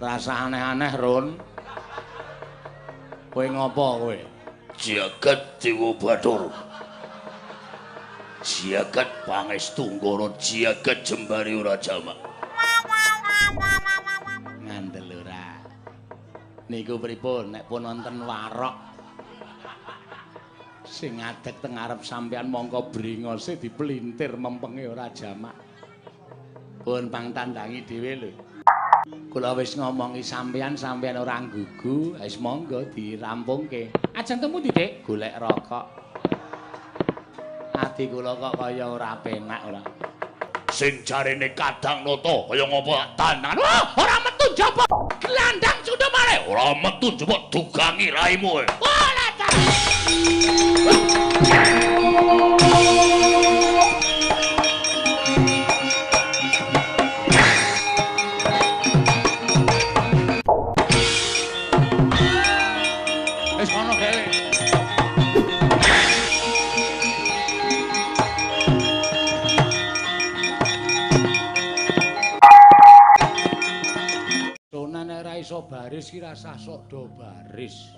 Rasa aneh-aneh, Ron. Kowe ngopo kowe? Jagat Dewa Bathara. Jagat pangestu ngoro jagat jembare ora jamak. Ngandel ora. Niku pripun nek pun wonten warok sing ngadeg teng arep sampean mongko bringose dipelintir mempenge ora jamak. Pun pangtandangi dhewe lho. Kula wis ngomongi sampean ora nggugu, wis monggo dirampungke. Ajeng temu ndi, Dik? Golek rokok. Ati kula kok kaya ora penak ora. Sing jarene Kadang Nata kaya ngopo tangan. Ora metu njaba gelandang sudah malih. Ora metu njaba dugangi raimu. Wala ta. Wis ngono gawe. Donane ora iso baris ki rasah sok do baris.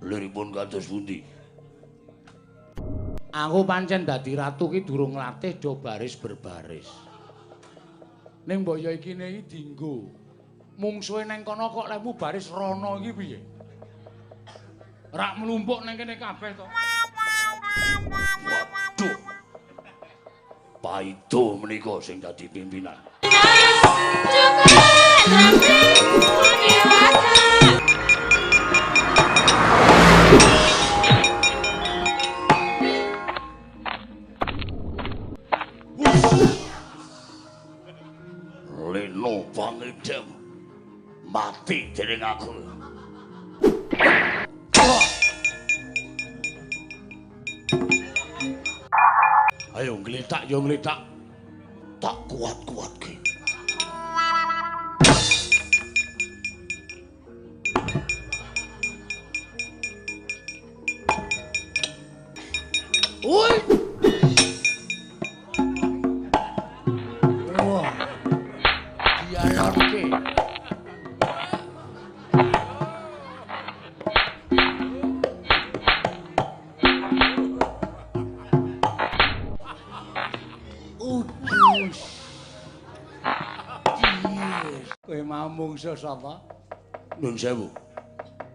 Liripun kados pundi? Aku pancen dadi ratu ki durung latih do baris berbaris. Ning mbok ya iki iki dienggo. Mungsuhe neng kono kok lemu baris rono iki piye? Rak mlumpuk neng kene kabeh to. Waduh. Paido menika sing dadi pimpinan. Leno pangidem mati dening aku. Ayo ngletak yo ngletak. Tak kuat-kuatke. Woi. Wah. Dialogke. Udus. Kowe mau mungsuh sapa? Nun sewu.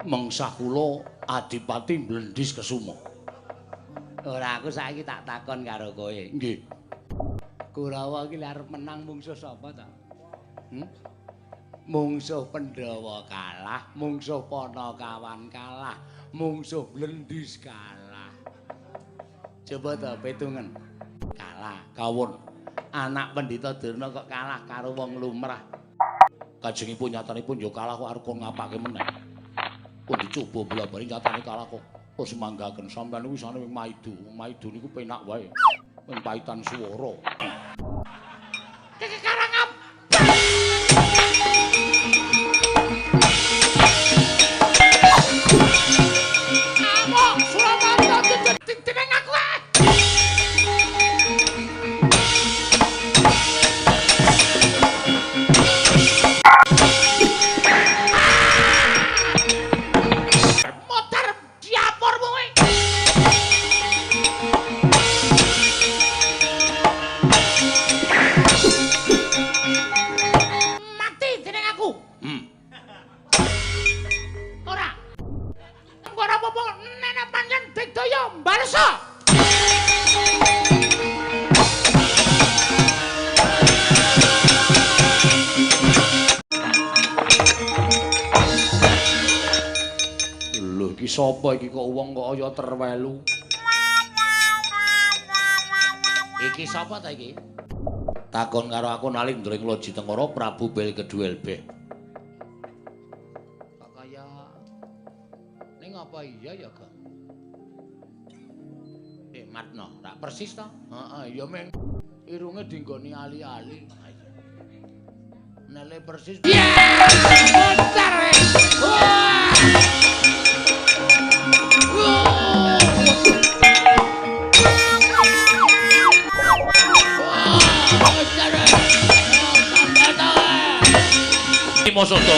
Mengsah kula Adipati Blendis Kesuma. Ora aku saiki tak takon karo kowe. Nggih. Kurawa iki arep menang mungsuh sapa ta? Mungsuh Pandhawa kalah, mungsuh Panakawan kalah, mungsuh Blendis kalah. Coba ta petungan. Kalah. Kawon. Anak Pendhita Durna kok kalah karo wong lumrah. Kajengipun nyatanipun ya kalah kok arep ngapake meneh. Kok dicoba bola-bali nyatane kalah kok. Terus manggaken sampeyan niku isane maidu. Maidu niku penak wae. Ping paitan swara. Kekarang apa? Amok Surabaya dening aku ae. Motor diapormu kowe. Mati dening aku. Ora. Ora apa-apa nenek pancen digdaya balesa. Lho iki sapa iki kok wong kok kaya terwelu. Iki sapa ta iki? Takon karo aku naling ndring Loji Tengara Prabu Bel Keduel Beh. Kok kaya ning apa iya ya, Kang? Matno, tak persis to? Heeh, ya meng irunge dinggoni ali-ali. Nele persis. Bentar. Mosoto.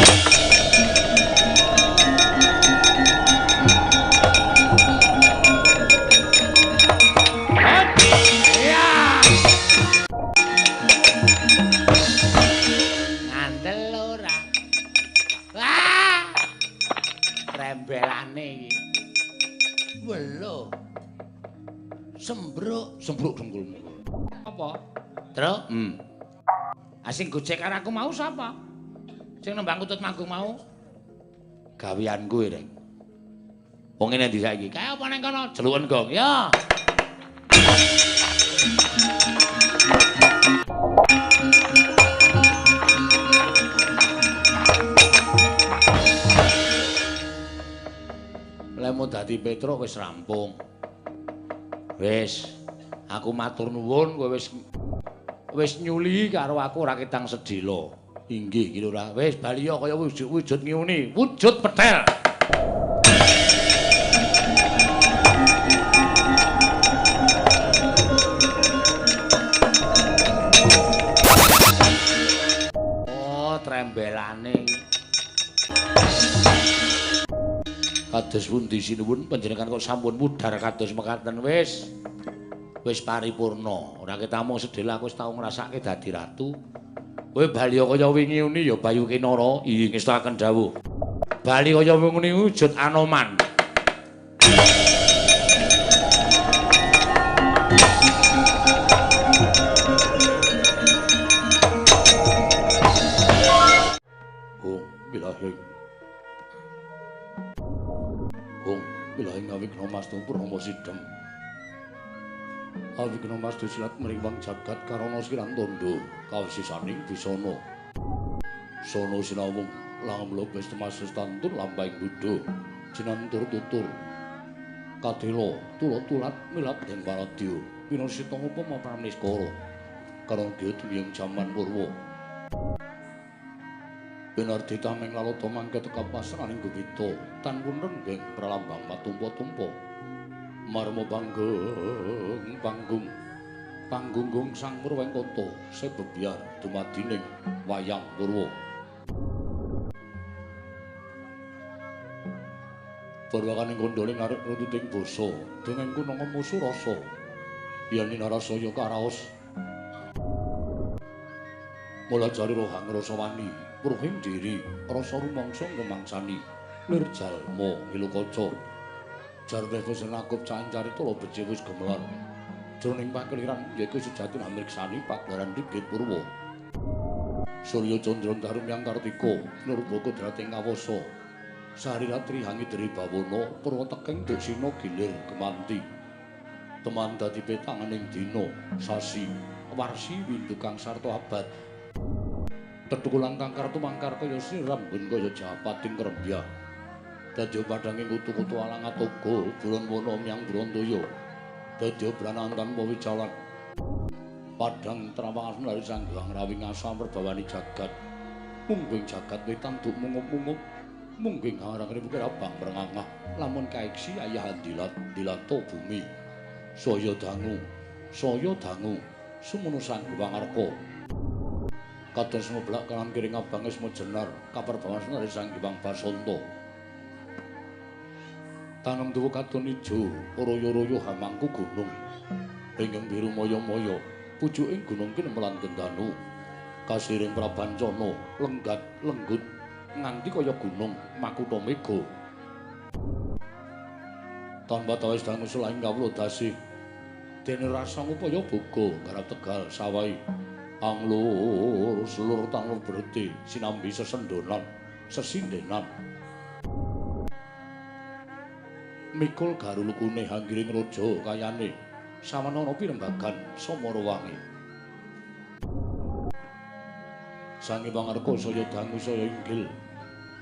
Sembruk dengkulmu. Apa? Terus? Asing gojek karo aku mau sapa? Sing nembang kutut manggung mau? Gaweanku Reng. Wong ngene ndi saiki? Kae apa nang kono? Jeluken gong. Ya. Lemu dadi Petro wis rampung. Wis, aku matur nuwun kowe wis nyuli karo aku ora ketang sedhela. Inggih iki lho ora. Wis bali kaya wujud ngiuni, wujud petel. Oh, trembelane. Kados pundi sinuwun panjenengan kok sampun mudhar kados mekaten wis paripurna ora ketamu sedhela aku wis tau ngrasake dadi ratu kowe bali kaya wingi uni ya Bayu Kinara ing ngestaken dawuh bali kaya wingi wujud Anoman Bilahing awigna mastu Purnomo Sidhem. Awigna mastu silat mriwang jagat karana sirang tondo kawisisaning bisana. Sono sinawung lamlo wis temasih tantur lampahing Buddha jinantur tutur. Kadela tulat milat ing paradya pinasita upama pramniskara karo diyeng jaman purwa. Pinardi tameng lalata mangke teka pasraning Gupita tanpun renggeng pralambang matumpa-tumpa marma panggung sang Purwengkata sebebyar dumadining wayang purwa Purwakaning kondoling arep runtuting basa dengeng kunanga musuh rasa yen Narasaya karaos mula jari rohang rasa wani Purhing diri rasa rumangsa ngemangsani lir jalma Ilukaca jarne wis nakup cancarita lo becik wis gemelar jroning pakeliran yaiku sejati amriksani paglaran Rigit Purwa Surya Candra Darumyang Kartika Nurbaka drating kawasa Sariratri hangi dari bawana Purwa teking desina gilir gemanti teman dadi petanganing dina sasi warsi windu kang sarta abad tetukulan kang kartu mangkar kaya sirambun kaya japating krembyah dadya padhanging kutu-kutu alang atoga buron wana myang Brandaya dadya branantan pawijalan padhang trawangan lari sanggang rawing asa merbawani jagat mungging jagat wetan duk mungup-mungup mungging harangane bukir abang brengangah lamun kaeksi ayah dilato bumi saya dangu sumono sang Hyang kados ngeblak kanan kiring abang ismu jenar kaperbawan senari sang Hyang Basanta tanem tuwa katon ijo royo-royo hamangku gunung ingkang biru moyo-moyo pucuking gunung kinemelan gendanu kasiring prabancana lenggat lenggut nganti kaya gunung Makutha Mega tanpa tawis dangu selaing kawula dasih dene rasa ngupaya boga garap tegal sawai anglur seluruh tanur berhenti sinambi sesendonan sesindenan mikul garulukune hanggiring raja kayane sawanana pirembagan samara wangi sange pangarka saya dangu saya inggil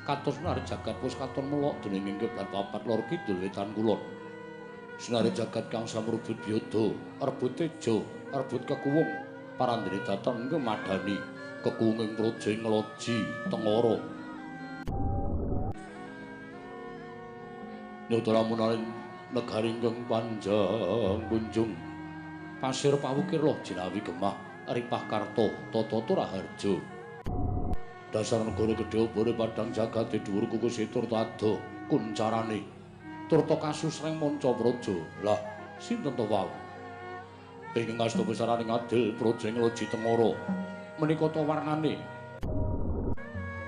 kados nar jagat wis katon melok dening kiblat papat lor kidul wetan kulon sinare jagat kang samrubut biyada rebut teja rebut kekuwung parandene dateng kemadani kekuwung praja ngloji tengara nyuda lamunaning negari ingkang panjang kunjung pasir pawukir loh jinawi gemah ripah karta tata turaharja Dasar negara gedhe obore padang jagat dhuwur kuku situr ado kuncarane. Turta kasusreng manca praja. Lah, sinten to wau? Ing ngasta besaraning adil praja ing Loji Tengara. Menika to warnane.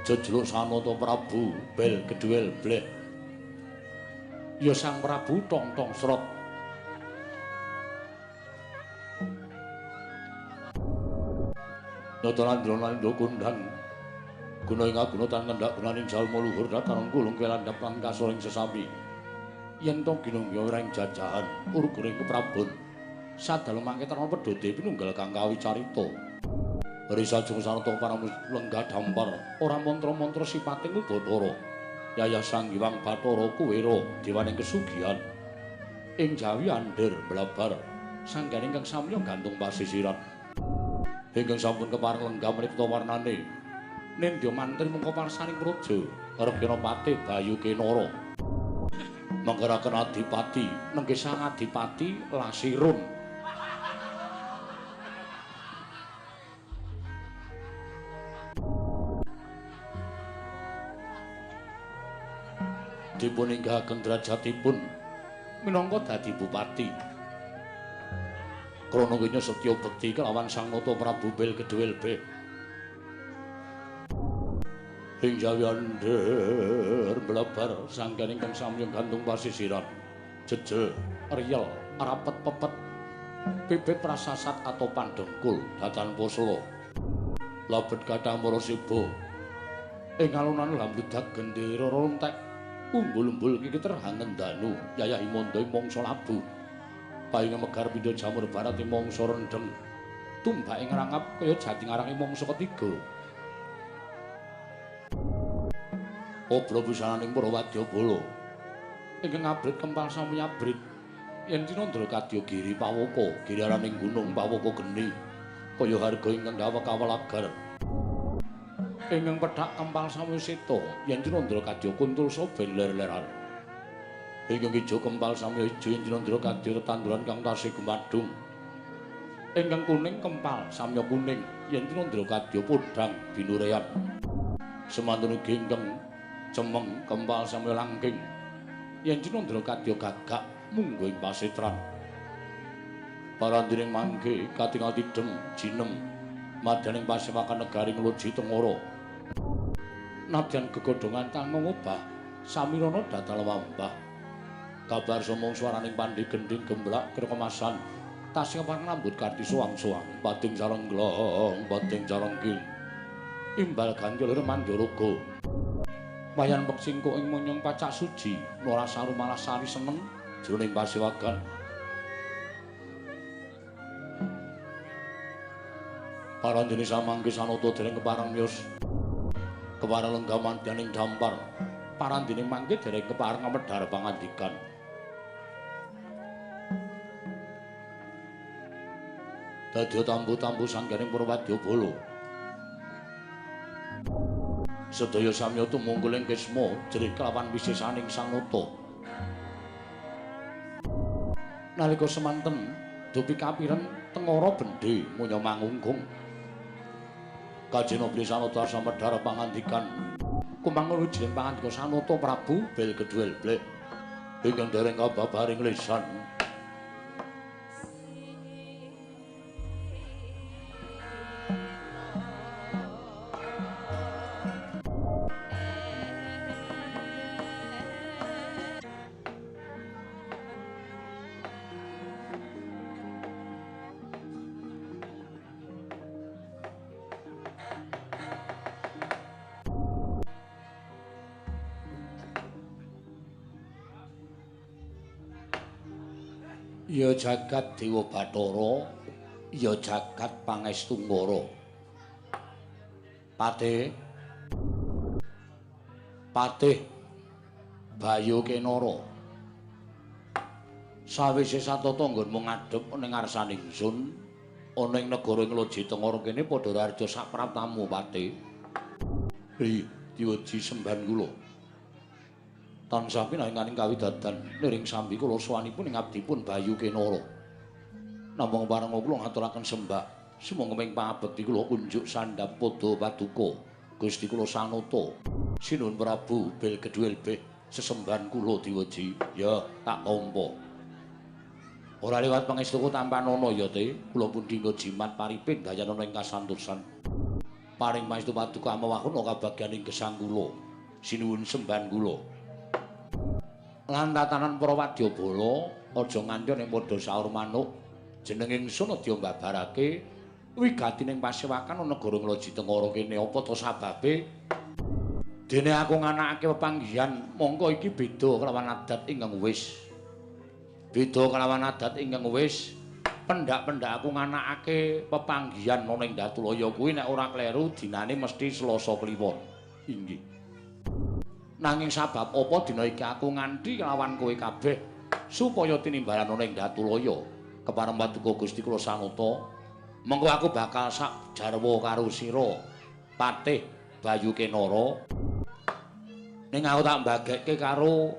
Jejuluk Sanata Prabu Bel Kedhuel Bleh. Ya Sang Prabu tong-tong srot. Nyotolan dronan kundang. Guna ing aguna tan ngendhak gunaning jalma luhur dataran kulung kelandhap lan kasoring sesami. Yen to ginungya ing jajahan urgureng keprabon sadalem mangke terna pedhote pinunggal kang kawicarita risa jung sarta para lenggah dampar ora mantra-mantra sipating Bathara Yayah Sang Hyang Bathara Kuwera dewaning kesugihan ing Jawi Andir blabar sangganing kang samya gantung pasisiran ingkang sampun kepareng lenggah mripta warnane nindya mantri mungko parsaning praja Regana Patih Bayu Kenara manggaraken adipati nenggih sang adipati Lasirun dipun inggahaken derajatipun minangka dadi bupati krana kenya setya bekti kelawan Sang Nata Prabu Bel Kedhuel Bleh ing Jawi Andir blabar sangganing kang samya gantung pasisiran jejel riyel rapet pepet bibit prasasat atau pandengkul datan poslo labet kathah para siba ing alunan lambludak gendera rontek umbul-umbul kikiter hangendanu Yayah Himanda ing mangsa labu paing megar pindha jamur barat ing mangsa rendheng tumbak ing rangap kaya jati ngarang ing mangsa ketiga obro busananing para wadyabala ingkang abrit kempal sami abrit yen tinandra kadya giri pawaka giraraning gunung pawaka geni kaya harga ingkang dawek-awelagar ingkang pedhak kempal sami seta yen tinandra kadya kuntul soben ler-leran ingkang ijo kempal sami ijo yen tinandra kadya tetanduran kang tasih gumadhung ingkang kuning kempal sami kuning yen tinandra kadya podhang binurean semantun ugi ingkang cemeng kempal sami langking yen tinandra kadya gagak munggo ing pasitran parandining mangke katingal tidhem jinem madaning pasewakan negaring Loji Tengara nadyan gegodhongan kang ngobah samirana datal wambah kabar somong swaraning pandhi gending gemblak kemasan tasih pareng rambut karti soang-soang pating sarengglong pating sarengking imbal ganjel remandaraga wayan peksingko ing monyong pacak suci Narasaru malah sari seneng jroning pasewakan parandene samangke sanata dereng kepareng miyos kepareng lenggah mandhaning dampar parandene mangke dereng kepareng medhar pangandikan dadi tambu-tambu sangganing para wadyabala sedaya samya tumungkuling kisma jerih kelawan wisesaning Sang Nata nalika semanten dupi kapiren Tengara Bendhe munya mangungkung Kajena Sanata samedhar pangandikan kumangun wijining pangandika Sang Nata Prabu Bel Kedhuel Bleh ingkang dereng kababaring lisan ya jagat Dewa Bathara ya jagat Pangestungara Patih Bayu Kenara sawise satata nggonmu ngadhep ning ngarsaning ingsun ana ing negara ing Loji Tengara kene padha rarja sak pratamu Patih diweji semban kula tansah pinanganing kawidadan niring sambi kula sowanipun ing abdipun Bayu Kenara namung pareng kula ngaturaken sembah sumangga ing pangabekti kula kunjuk sandhap padha paduka Gusti kula Sanata. Sinuhun Prabu Belgedwelbeh sesembahan kula diweji. Ya, tak tampa. Ora liwat pangestuku tampanana ya te, kula pun dinggo jimat paripin dayanana ing kasantosan. Paring pangestu paduka amawakuna kabagyaning gesang kula. Sinuhun sembahan kula. Lan tatanan para wadyabala aja nganti ning padha saur manuk. Jeneng ingsun adya mbabarake wigatining pasewakan ana negara Ngloji Tengara kene apa to sababe? Dene aku nganakake pepanggihan mongko iki beda kelawan adat ingkang wis. Beda kelawan adat ingkang wis. Pendak-pendak aku nganakake pepanggihan ana ing Datulaya kuwi nek ora kleru dinane mesti Selasa Kliwon. Inggih. Nanging sabab apa dina iki aku nganti kelawan kowe kabeh supaya tinimbalan ana ing Datulaya kepareng paduka Gusti kula Sanata. Mengko aku bakal sak jarwa karo sira Patih Bayu Kenara. Ning aku tak mbagekke karo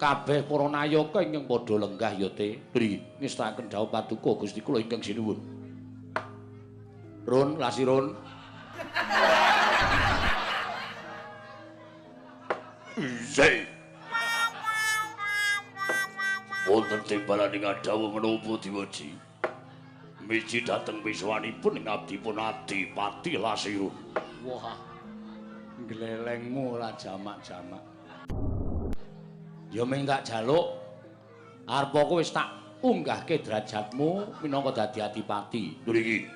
kabeh para nayaka ingkang padha lenggah ya te. Mriki ngestakaken dawuh paduka Gusti kula ingkang sinuwun. Run, Lasirun. Zai. Wonten timbalan ing dawuh menapa diweji. Miji dhateng piswanipun ing abdipun Adipati Lasirun. Wah. Glelengmu ora jamak-jamak. Ya ming tak jaluk arep aku wis tak unggahke derajatmu minangka dadi adipati. Mriki.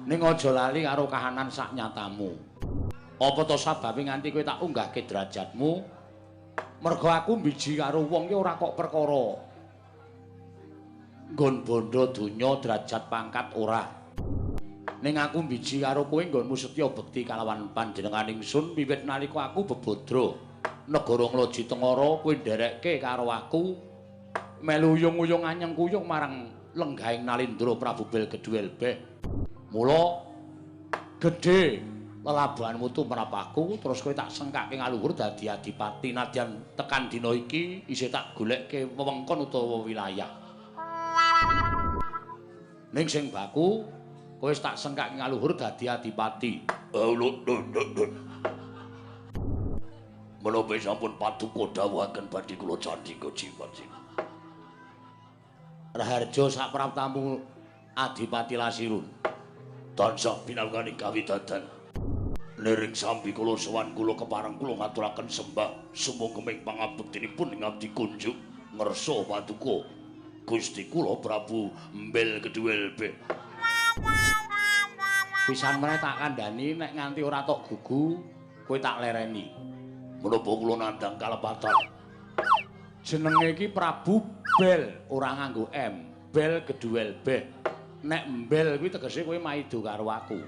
Ning aja lali karo kahanan sak nyatamu. Apa to sababe nganti kowe tak unggahke derajatmu? Mergo aku mbiji karo wong ki ora kok perkara nggon bondo donya derajat pangkat ora. Ning aku mbiji karo kowe nggonmu setya bekti kalawan panjenengan ingsun wiwit nalika aku bebodro negara Ngloji Tengara kowe nderekke karo aku melu uyung-uyung anyeng kuyung marang lenggahing Nalindra Prabu Belgedwelbeh. Mula gedhe lelabuhanmu tumrap aku terus kowe tak sengkake ngaluhur dadi adipati nadyan tekan dina iki isih tak golekke wewengkon utawa wilayah. Ning sing baku kowe wis tak sengkake ngaluhur dadi adipati. Menapa sampun paduka dawuhaken badhe kula candhika jimat. Raharja sak praptamu Adipati Lasirun. Tansah pinanganing kawidadan. Nering sambi kula sowan kula kepareng kula ngaturaken sembah sumangga pangabektinipun ing abdi kunjuk ngersa paduka Gusti kula Prabu Belgedwelbeh. Pisan meneh tak kandhani nek nganti ora tok gugu kowe tak lereni. Menapa kula nandhang kalepatan? Jenenge iki Prabu Bel, ora nganggo M. Belgedwelbeh. Nek mbel kuwi tegese kowe maido karo aku.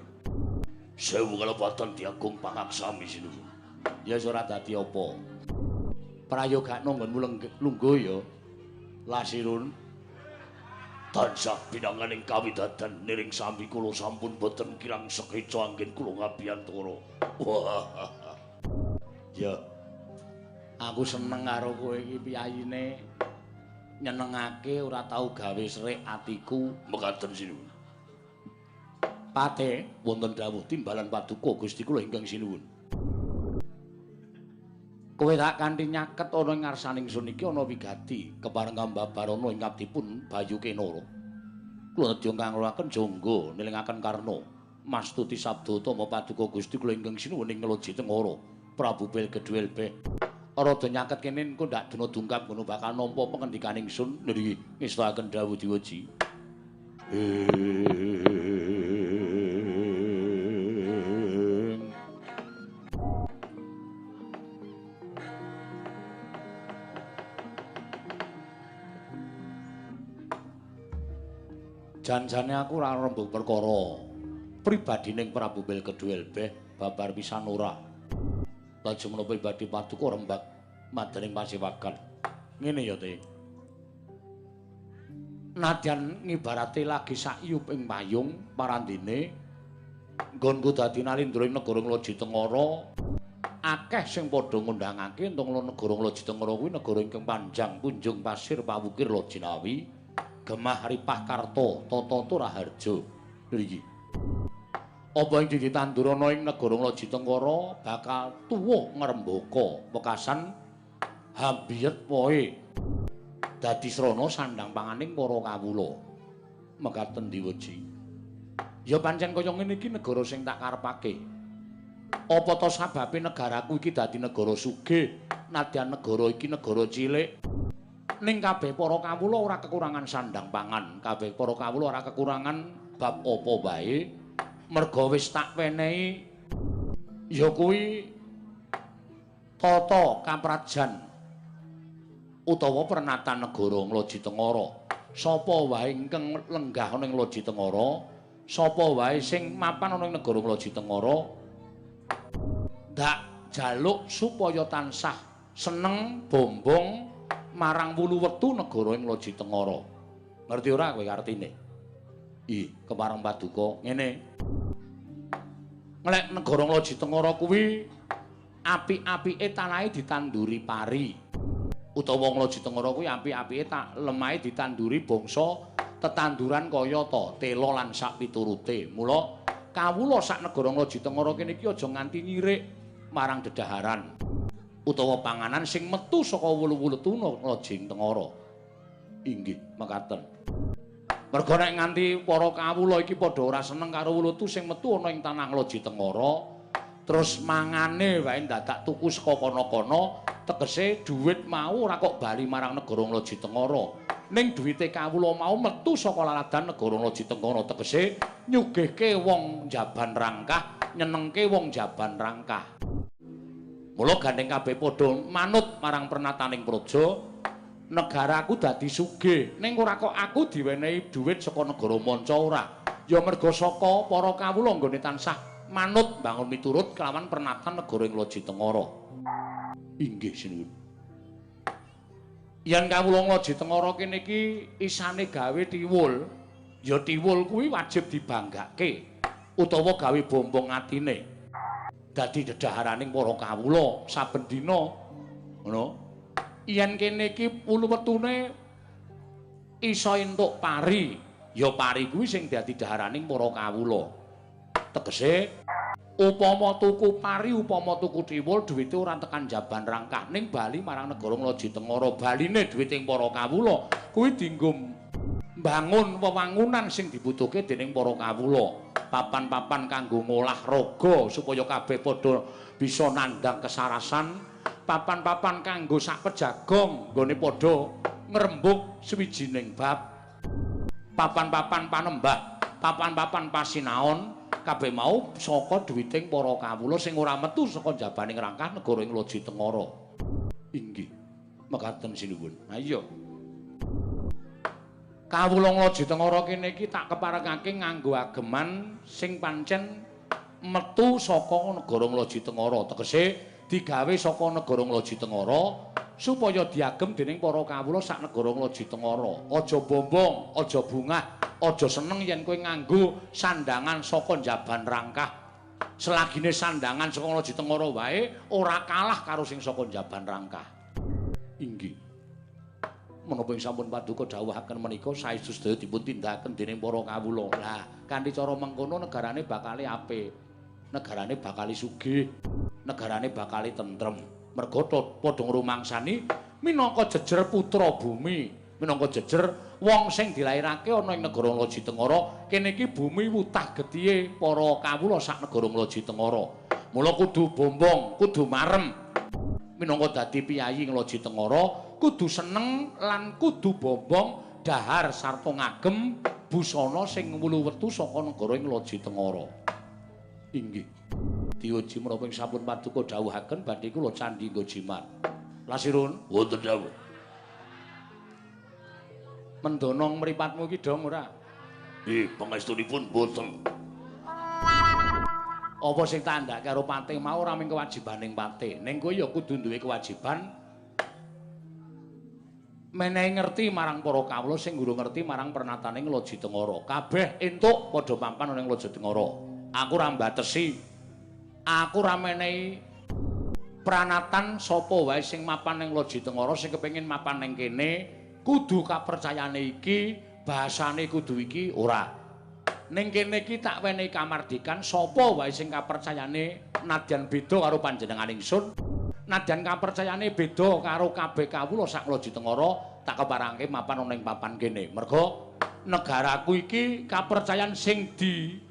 Sewu kalepatan diagung pangaksami sinuwun. Ya ora dadi apa. Prayogakno nggonmu lungguh ya. Lasirun. Tansah pinanganing kawidadan niring sambi kula sampun boten kirang sekeca anggen kula ngabiyantara. Wah. Ya. Aku seneng karo kowe iki piyayine. Nyenengake ora tau gawe serik atiku. Mekaten sinuwun. Pate wonten dawuh timbalan paduka Gusti kula ingkang sinuwun. Kowe tak kanthi nyaket ana ing ngarsaning ingsun iki ana wigati kepareng kambabarana ing abdipun Bayu Kenara. Kula nedya kanguraken jangga nelingaken karna mastuti sabda utama paduka Gusti kula ingkang sinuwun ing Ngloji Tengara Prabu Belgedwelbeh. Rada nyaket kene engko ndak dina dungkap ngono bakal nampa pengendikaning ingsun niki ngestakaken dawuh diweji. Janjane aku ora rembug perkara pribadining Prabu Belgedwelbeh babar pisan ora. Lajeng menapa pribadi paduka rembag madaning pasewakan. Ngene ya te. Nadyan ngibarate lagi sakyup ing payung parandene nggonku dadi nalindra ing negara Ngloji Tengara akeh sing padha ngundhangake entuk negara Ngloji Tengara kuwi negara ingkang panjang punjung pasir pawukir Lojinawi Gemah Ripah Karta Tata Turaharja. Niki. Apa ing ditandurana ing negara Nglaji-Tengara bakal tuwuh ngrembaka wekasan habiyet poe dadi srana sandhang panganing para kawula. Mekaten Diweji. Ya pancen kaya ngene iki negara sing tak karepake. Apa to sababe negaraku iki dadi negara sugih, nadyan negara iki negara cilik. Ning kabeh para kawula ora kekurangan sandhang pangan, kabeh para kawula ora kekurangan bab apa wae. Merga wis tak wenehi ya kuwi tata kaprajan utawa pernatan negara Nglaji-Tengara. Sapa wae ingkang lenggah ana ing Nglaji-Tengara, sapa wae sing mapan ana ing negara Nglaji-Tengara dak jaluk supaya tansah seneng bombong marang wulu wetu negara ing Nglaji-Tengara. Ngerti ora kowe artine? Kepareng Paduka ngene. Nglek negara Nglaji-Tengara kuwi apik-apike tanahe ditanduri pari. Utawa Nglaji-Tengara kuwi apik-apike lemahe ditanduri bangsa tetanduran kaya ta tela lan sak piturute. Mula kawula sak negara Nglaji-Tengara kene iki aja nganti nyirik marang dedaharan utawa panganan sing metu saka wulu-wulutu Nglaji-Tengara. Inggih mekaten. Merga nek nganti para kawula iki padha ora seneng karo wulutu sing metu ana ing tanah Nglaji-Tengara, terus mangane wae dadak tuku saka kono-kono, tegese dhuwit mau ora kok bali marang negara Nglaji-Tengara. Ning dhuwite kawula mau metu saka laladan negara Nglaji-Tengara, tegese nyugihke wong Jaban Rangkah, nyenengke wong Jaban Rangkah. Mula gandeng kabeh padha manut marang pernataning praja. Negaraku dadi sugih, ning ora kok aku diwenehi dhuwit saka negara manca ora. Ya merga saka para kawula nggone tansah manut bangun miturut kelawan pernatan negara Nglaji-Tengara. Inggih sinuwun. Yen kawula Nglaji-Tengara kene iki isane gawe tiwul, ya tiwul kuwi wajib dibanggake utawa gawe bombong atine. Dadi dedaharaning para kawula saben dina. Ngono. Yen kene iki wulu wetune iso entuk pari, ya pari kuwi sing dadi daharaning para kawula. Tegese upama tuku pari, upama tuku tiwul, dhuwite ora tekan Jaban Rangkah ning bali marang negara Nglaji-Tengara. Baline dhuwiting para kawula kuwi dienggo mbangun wewangunan sing dibutuhke dening para kawula. Papan-papan kanggo ngolah raga supaya kabeh padha bisa nandhang kesarasan. Papan-papan kanggo sak pejagong nggone padha ngrembug swijining bab. Papan-papan panembah, papan-papan pasinaon kabeh mau saka dhuwiting para kawula sing ora metu saka jabaning rangkah negara Nglaji-Tengara. Inggih. Mekaten sinuwun. Ha iya. Kawula Nglaji-Tengara kene iki tak keparengake nganggo ageman sing pancen metu saka negara Nglaji-Tengara. Tegese digawe saka negara Nglaji-Tengara supaya diagem dening para kawula sak negara Nglaji-Tengara. Aja bombong, aja bungah, aja seneng yen kowe nganggo sandangan saka Jaban Rangkah. Selagine sandangan saka Nglaji-Tengara wae ora kalah karo sing saka Jaban Rangkah. Inggih. Menapa ing sampun paduka dawuhaken menika saestu sedaya dipun tindakaken dening para kawula. Lah, kanthi cara mengkono negarane bakal apik. Negarane bakal sugih. Negarane bakal tentrem. Merga padha ngrumangsani minangka jejer putra bumi, minangka jejer wong sing dilairake ana ing negara Nglaji-Tengara. Kene iki bumi wutah gethihe para kawula sak negara Nglaji-Tengara. Mula kudu bombong, kudu marem. Minangka dadi piyayi Nglaji-Tengara, kudu seneng lan kudu bombong dahar sarta ngagem busana sing wulu wetu saka negara Nglaji-Tengara. Inggih. Diuji menapa ing sampun paduka dawuhaken badhe kula candhi nggo jimat. Lasirun, wonten dawuh. Mendonong mripatmu iki dong ora? Pangestunipun boten. Apa sing tak andhake karo patih mau ora mung kewajibaning patih. Ning kowe ya kudu duwe kewajiban menehi ngerti marang para kawula sing guru ngerti marang pernatane Nglaji-Tengara. Kabeh entuk padha pampan ana ing Nglaji-Tengara. Aku ora mbatesi. Aku ora menehi pranatan sapa wae sing mapan ning Nglaji-Tengara sing kepengin mapan ning kene kudu kapercayane iki, bahasane kudu iki ora. ning kene iki tak wenehi kamardikan sapa wae sing kapercayane nadyan beda karo panjenengan ingsun. Nadyan kapercayane beda karo kabeh kawula sak Loji Tengara tak keparangke mapan ning papan kene. Merga negaraku iki kapercayan sing di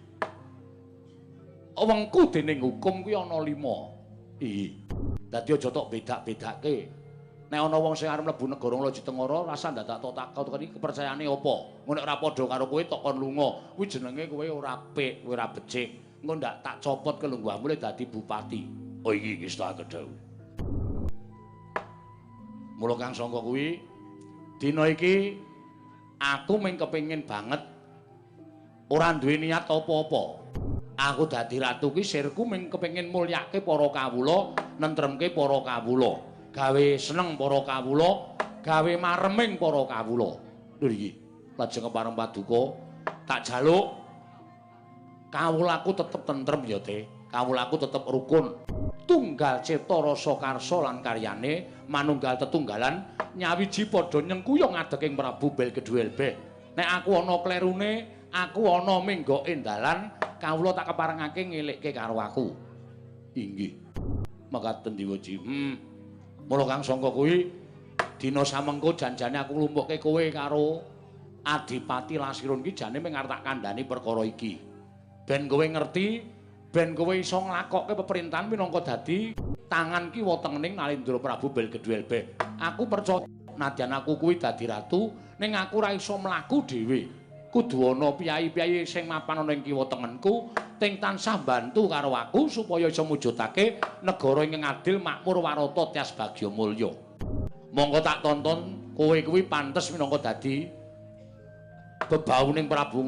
wengku dening hukum kuwi ana 5. Dadi aja tok bedak-bedake. Nek ana wong sing arep mlebu negara Loji Tengara rasa ndadak tok takut iki kepercayaane apa. Ngono nek ora padha karo kowe tok kon lunga. Kuwi jenenge kowe ora apik, kowe ora becik. Engko ndak tak copot kelungguhmu le dadi bupati. Oh iki wis tak kedhawu. Mula Kang Sangka kuwi dina iki aku mung kepengin banget ora duwe niat apa-apa. Aku dadi ratu ki sirku mung kepengin mulyake para kawula, nentremke para kawula, gawe seneng para kawula, gawe mareming para kawula. Lho iki, lajeng kepareng paduka tak jaluk kawulaku tetep tentrem ya, Te. Kawulaku tetep rukun. Tunggal cipta rasa karsa lan karyane manunggal tetunggalan nyawiji padha nyengkuyung ngadeg ing Prabu Belgeduelbeh. Nek aku ana klerune, aku ana menggoke dalan, kawula tak keparengake ngelikke karo aku. Inggih. Mekaten Diwaji. Mula Kang Sangka kuwi dina samengko janjane aku lumpukke kowe karo Adipati Lasirun ki jane mung arep tak kandhani perkara iki. Ben kowe ngerti, ben kowe iso nglakokke peperintahan minangka dadi tangan kiwa tengening Nalendra Prabu Belgeduelbeh. Aku percaya nadyan aku kuwi dadi ratu, ning aku ora iso mlaku dhewe. Kudu ana piyai-piyai sing mapan ana ing kiwa tengenku, ting tansah bantu karo aku supaya iso mujudake negara ingkang adil, makmur, warata, tias bagya mulya. Monggo tak tonton kowe kuwi pantes minangka dadi bebauning Prabu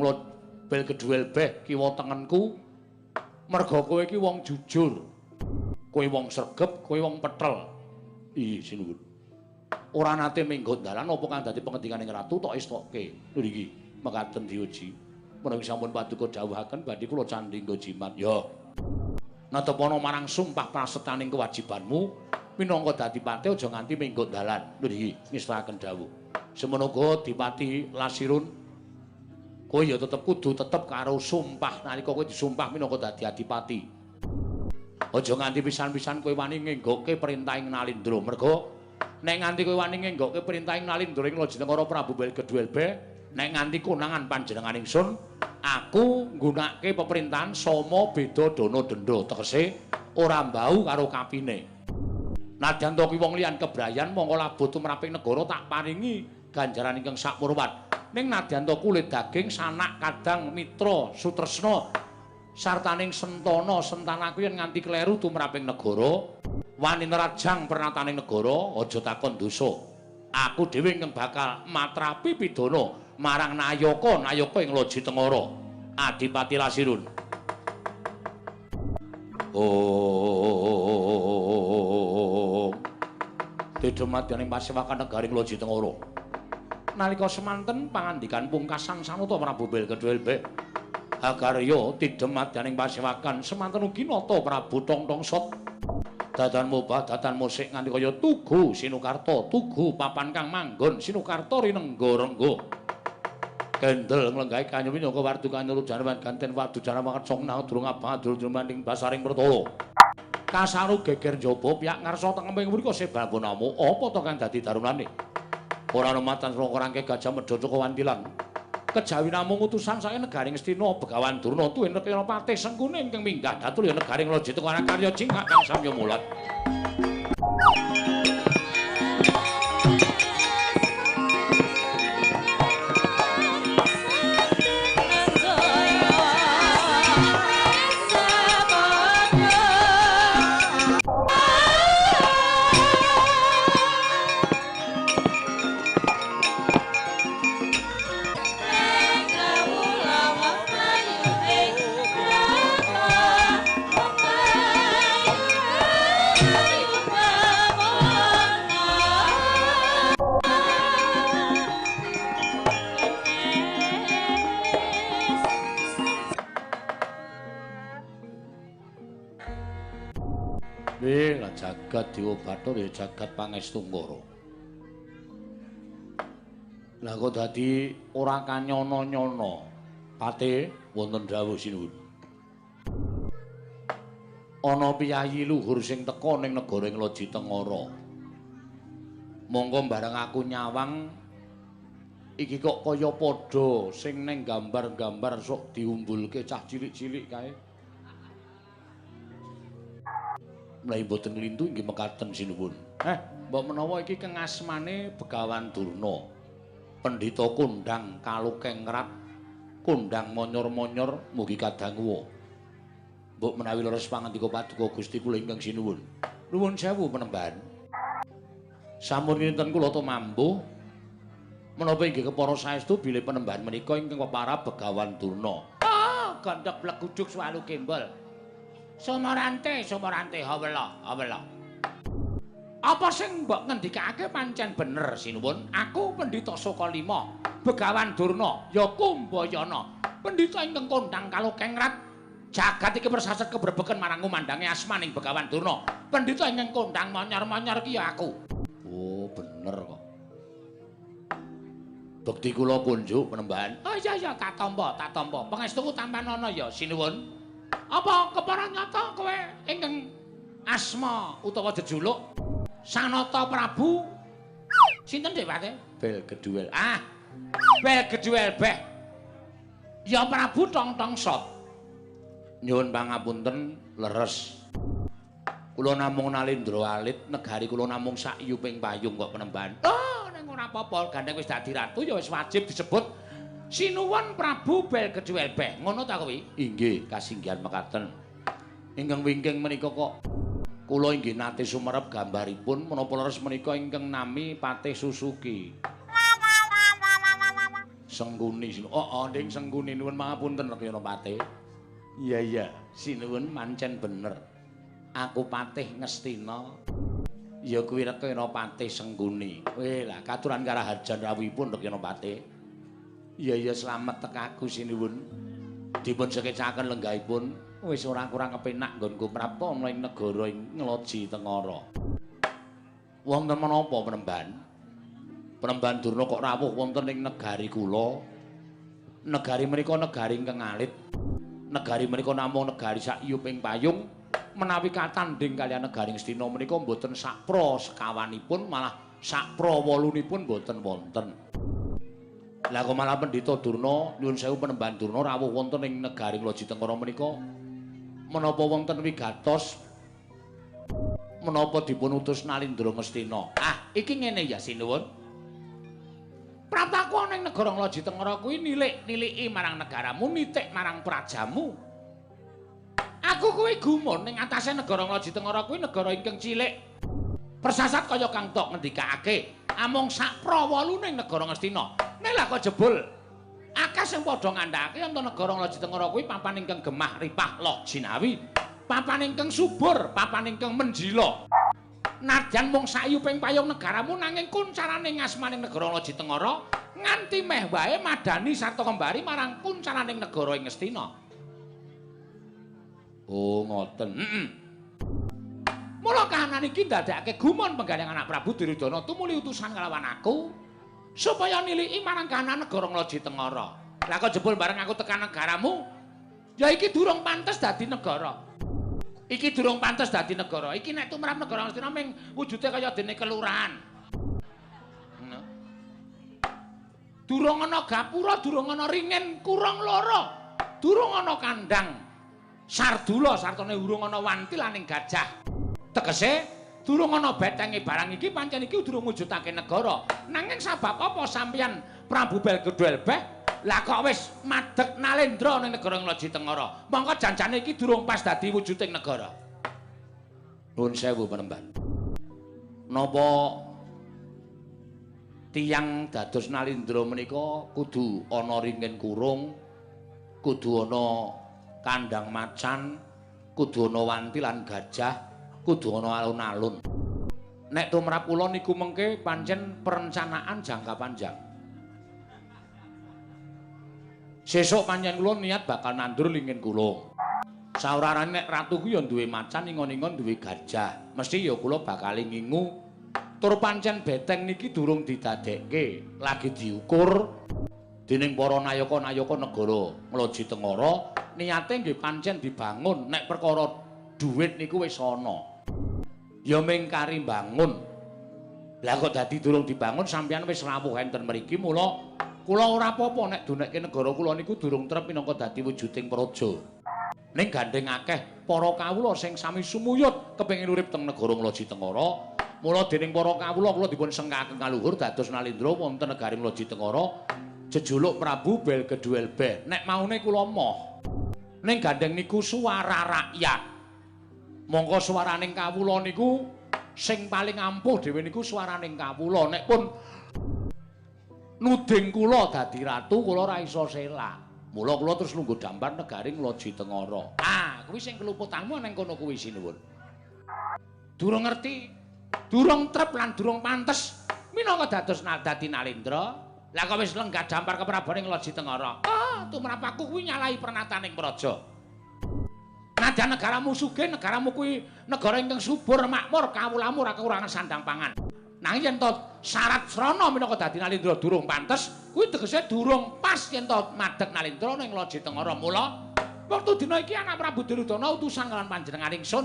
Belgeduelbeh kiwa tengenku. Merga kowe iki wong jujur, kowe wong sregep, kowe wong petel. Sinuwun. Ora nate minggo dalan apa kang dadi pengendikaning ratu tok estoke. Lho iki, mekaten Diwaji. Menawi sampun paduka dawuhaken badhe kula candhingga jimat. Ya. Natepana marang sumpah prasetyaning kewajibanmu minangka dadi pati aja nganti minggo dalan. Lho iki, ngestakaken dawuh. Semono uga Dipati Lasirun kowe ya tetep kudu tetep karo sumpah nalika kowe disumpah minangka dadi adipati. Aja nganti pisan-pisan kowe wani ngenggokke perintahing Nalendra. Merga nek nganti kowe wani ngenggokke perintahing Nalendra ing Loji Tengara Prabu Belgeduelbeh, nek nganti konangan panjenengan ingsun, aku nggunakake peperintahan sama beda dana denda, tegese ora mbau karo kapine. Nadyan to kuwi wong liyan kebrayan mongko labuh tumraping negara tak paringi ganjaran ingkang sakmurwan. Ning nadyan to kulit daging sanak kadang mitra sutresna sartaning sentana sentanaku yen nganti kleru tumraping negara wani nerajang pernataning negara aja takon dosa. Aku dhewe ingkang bakal matrapi pidana marang Nayaka ing Loji Tengara Adipati Lasirun. Dedhemadyaning pasewakan negaring Loji Tengara. Nalika semanten pangandikan pungkasan Sanata Prabu Belgeduelbeh, Hagarya tidhemadyaning pasewakan semanten ugi nata Prabu Tongtongsot. Dadan mobah dadan musik nganti kaya tugu Sinukarta, tugu papan kang manggon Sinukarta rinengga-rengga. Kendel nglenggahi kanyumi nyangka wardu kanyuru jarwan ganten wadu jarawanget songna durung abang durung maning basaring pertolo. Kasaru geger njaba piyak ngarsa tengemping mriko sebab namo apa to kang dadi darunane? Ora nematan rangke Gajah Medha Cokowantilan. Kejawi namung utusan saking negaring Astina Begawan Durna tuwin Retnapati Sengkune ingkang minggah datul ya negaring Loji Tengara karya cingkak kang samya mulat. Jagat Dewa Bathara ya jagat Pangestunkara. Lah kok dadi ora kanyono-nyono. Pate wonten dawuh sinuwun. Ana piyayi luhur sing teka ning negara Loji Tengara. Monggo bareng aku nyawang iki kok kaya padha sing ning gambar-gambar sok diumbulke cah cilik-cilik kae. Mulai boten nglintu inggih mekaten sinuwun. Mbok menawa iki keng asmane Begawan Durna. Pendhita kondang kalukengrat, kondang monyor-monyor mugi kadanguwa. Mbok menawi leres pangandika paduka Gusti kula ingkang sinuwun. Nuwun sewu Penemban. Sampun kinten kula tumambuh menapa inggih kepara saestu bilih Penemban menika ingkang peparab Begawan Durna. Gondhok bleguduk swalu kembol. Sumorante, hawela. Apa sing mbok ngendikake pancen bener sinuwun? Aku Pendhita Sokalima, Begawan Durna, ya Kumbayana, pendhita ingkang kondang kalukengrat. Jagat iki persaset kebrebeken marang kumandange asmaning Begawan Durna. Pendhita ingkang kondang monyor-monyor ki ya aku. Oh, bener kok. Bekti kula kunjuk Penemban. Oh iya, tak tampa. Pangestuku tampan ana ya sinuwun. Apa kepara nyata kowe ingkang asma utawa jejuluk Sanata Prabu sinten Dek Pate? Belgeduel. Belgeduel Beh. Ya Prabu Tongtong Sot. Nyuwun pangapunten leres. Kula namung Nalendra alit, negari kula namung sak yuping payung kok Penemban. Ning ora apa-apa, gandeng wis dadi ratu ya wis wajib disebut Sinuwun Prabu Belgeduel Beh, ngono ta kuwi? Inggih, kasinggihan mekaten. Ingkang wingking menika kok kula inggih nate sumerep gambaripun menapa leres menika ingkang nami Patih Susuki. Sengguni sinuwun. Nding Sengguni nuwun pangapunten Rekana Patih. Iya, sinuwun mancen bener. Aku Patih Ngastina. Ya kuwi Rekana Patih Sengguni. Lah katuran karaharjan rawuhipun Rekana Patih. Iya slamet tekaku sinuwun. Dipun sekecaken lenggahipun wis ora kurang kepenak nggonku prapta ana ing negara ing Loji Tengara. Wonten menapa Penemban? Penemban Durna kok rawuh wonten ing negari kula. Negari menika negari ingkang alit. Negari menika namung negari sak yuping payung menawi katanding kaliyan negari Ngastina menika mboten sakpra sekawanipun malah sakpra wolunipun mboten wonten. Lah kok malah Pendhita Durna nyuwun sewu Penemban Durna rawuh wonten ing negari Loji Tengara menika menapa wonten wigatos menapa dipun utus Nalendra Ngastina. Iki ngene ya sinuwun. Prataku ana ing negara Loji Tengara kuwi niliki marang negaramu, nitik marang prajamu. Aku kuwi gumun ning atase negara Loji Tengara kuwi negara ingkang cilik. Persasat kaya kang tok ngendikake, amung sak prawolu ning negara Ngastina. Nek lha kok jebul akeh sing padha ngandhakake yen negara Loji Tengara kuwi papan ingkang gemah ripah lo jinawi, papan ingkang subur, papan ingkang menjila. Nadyan mung sayuping payung negaramu nanging kuncaraning asmaning negara Loji Tengara nganti meh wae madani sarta kembari marang kuncaraning negara ing Ngastina. Oh, ngoten. Mula kahanan iki ndadekake gumun penggaling anak Prabu Duryudana tumuli utusan kalawan aku supaya niliki marang kahanan negara Loji Tengara. Lah kok jebul bareng aku tekan negaramu, ya iki durung pantes dadi negara. Iki durung pantes dadi negara. Iki nek tumrap negara Ngastina ming wujude kaya dene kelurahan. Durung ana gapura, durung ana ringin kurang loro. Durung ana kandang sardula sartane urung ana wantilaning gajah. Tegese durung ana betenge barang iki pancen iki durung mujudake negara. Nanging sabab apa sampeyan Prabu Belgeduel Beh lah kok wis madeg Nalendra ning negara Loji Tengara. Mongko janjane iki durung pas dadi wujuding negara. Nuwun sewu Penemban. Napa tiyang dados Nalendra menika kudu ana ringin kurung, kudu ana kandang macan, kudu ana wanti lan gajah, kudu ana alun-alun. Nek tumrap kula niku mengke pancen perencanaan jangka panjang. Sesuk pancen kula niat bakal nandur lingin kula. Saurarane nek ratu ku ya duwe macan, ingon-ingon duwe gajah. Mesti ya kula bakal ngingu. Tur pancen beteng niki durung didadekke, lagi diukur. dening para nayaka-nayaka negara Ngloji Tengara niate nggih pancen dibangun nek perkara dhuwit niku wis ana. Ya mingkari bangun. Lah kok dadi durung dibangun sampeyan wis rawuh enten mriki mula kula ora apa-apa nek dunekke negara kula niku durung trep minangka dadi wujuding praja. Ning gandeng akeh para kawula sing sami sumuyut kepengin urip teng negara Ngloji Tengara. Mula dening para kawula kula dipun sengkaken kaluhur dados Nalendra wonten negari Ngloji Tengara jejuluk Prabu Belgeduelbeh. Nek maune kula moh. Ning gandeng niku suara rakyat. Monggo swaraning kawula niku sing paling ampuh dhewe niku swaraning kawula. Nek pun nuding kula dadi ratu kula ora iso selak. Mula kula terus lungguh dampar negari Ngloji Tengara. Ah, kuwi sing keluputanmu ning kono kuwi sinuwun. Durung ngerti, durung trep lan durung pantes minangka dados dadi Nalendra. Lah kok wis lenggah dampar keprabone Ngloji Tengara. Ah, tumrap aku kuwi nyalahi pernataning praja. Nadyan negaramu sugih, negaramu kuwi negara ingkang subur makmur, kawulamu ora kekurangan sandang pangan. Nanging yen to syarat srana minangka dadi Nalendra durung pantes, kuwi tegese durung pas yen to madheg Nalendra ning Ngloji Tengara. Mula wektu dina iki anak Prabu Duryudana utusan kelawan panjenengan ingsun.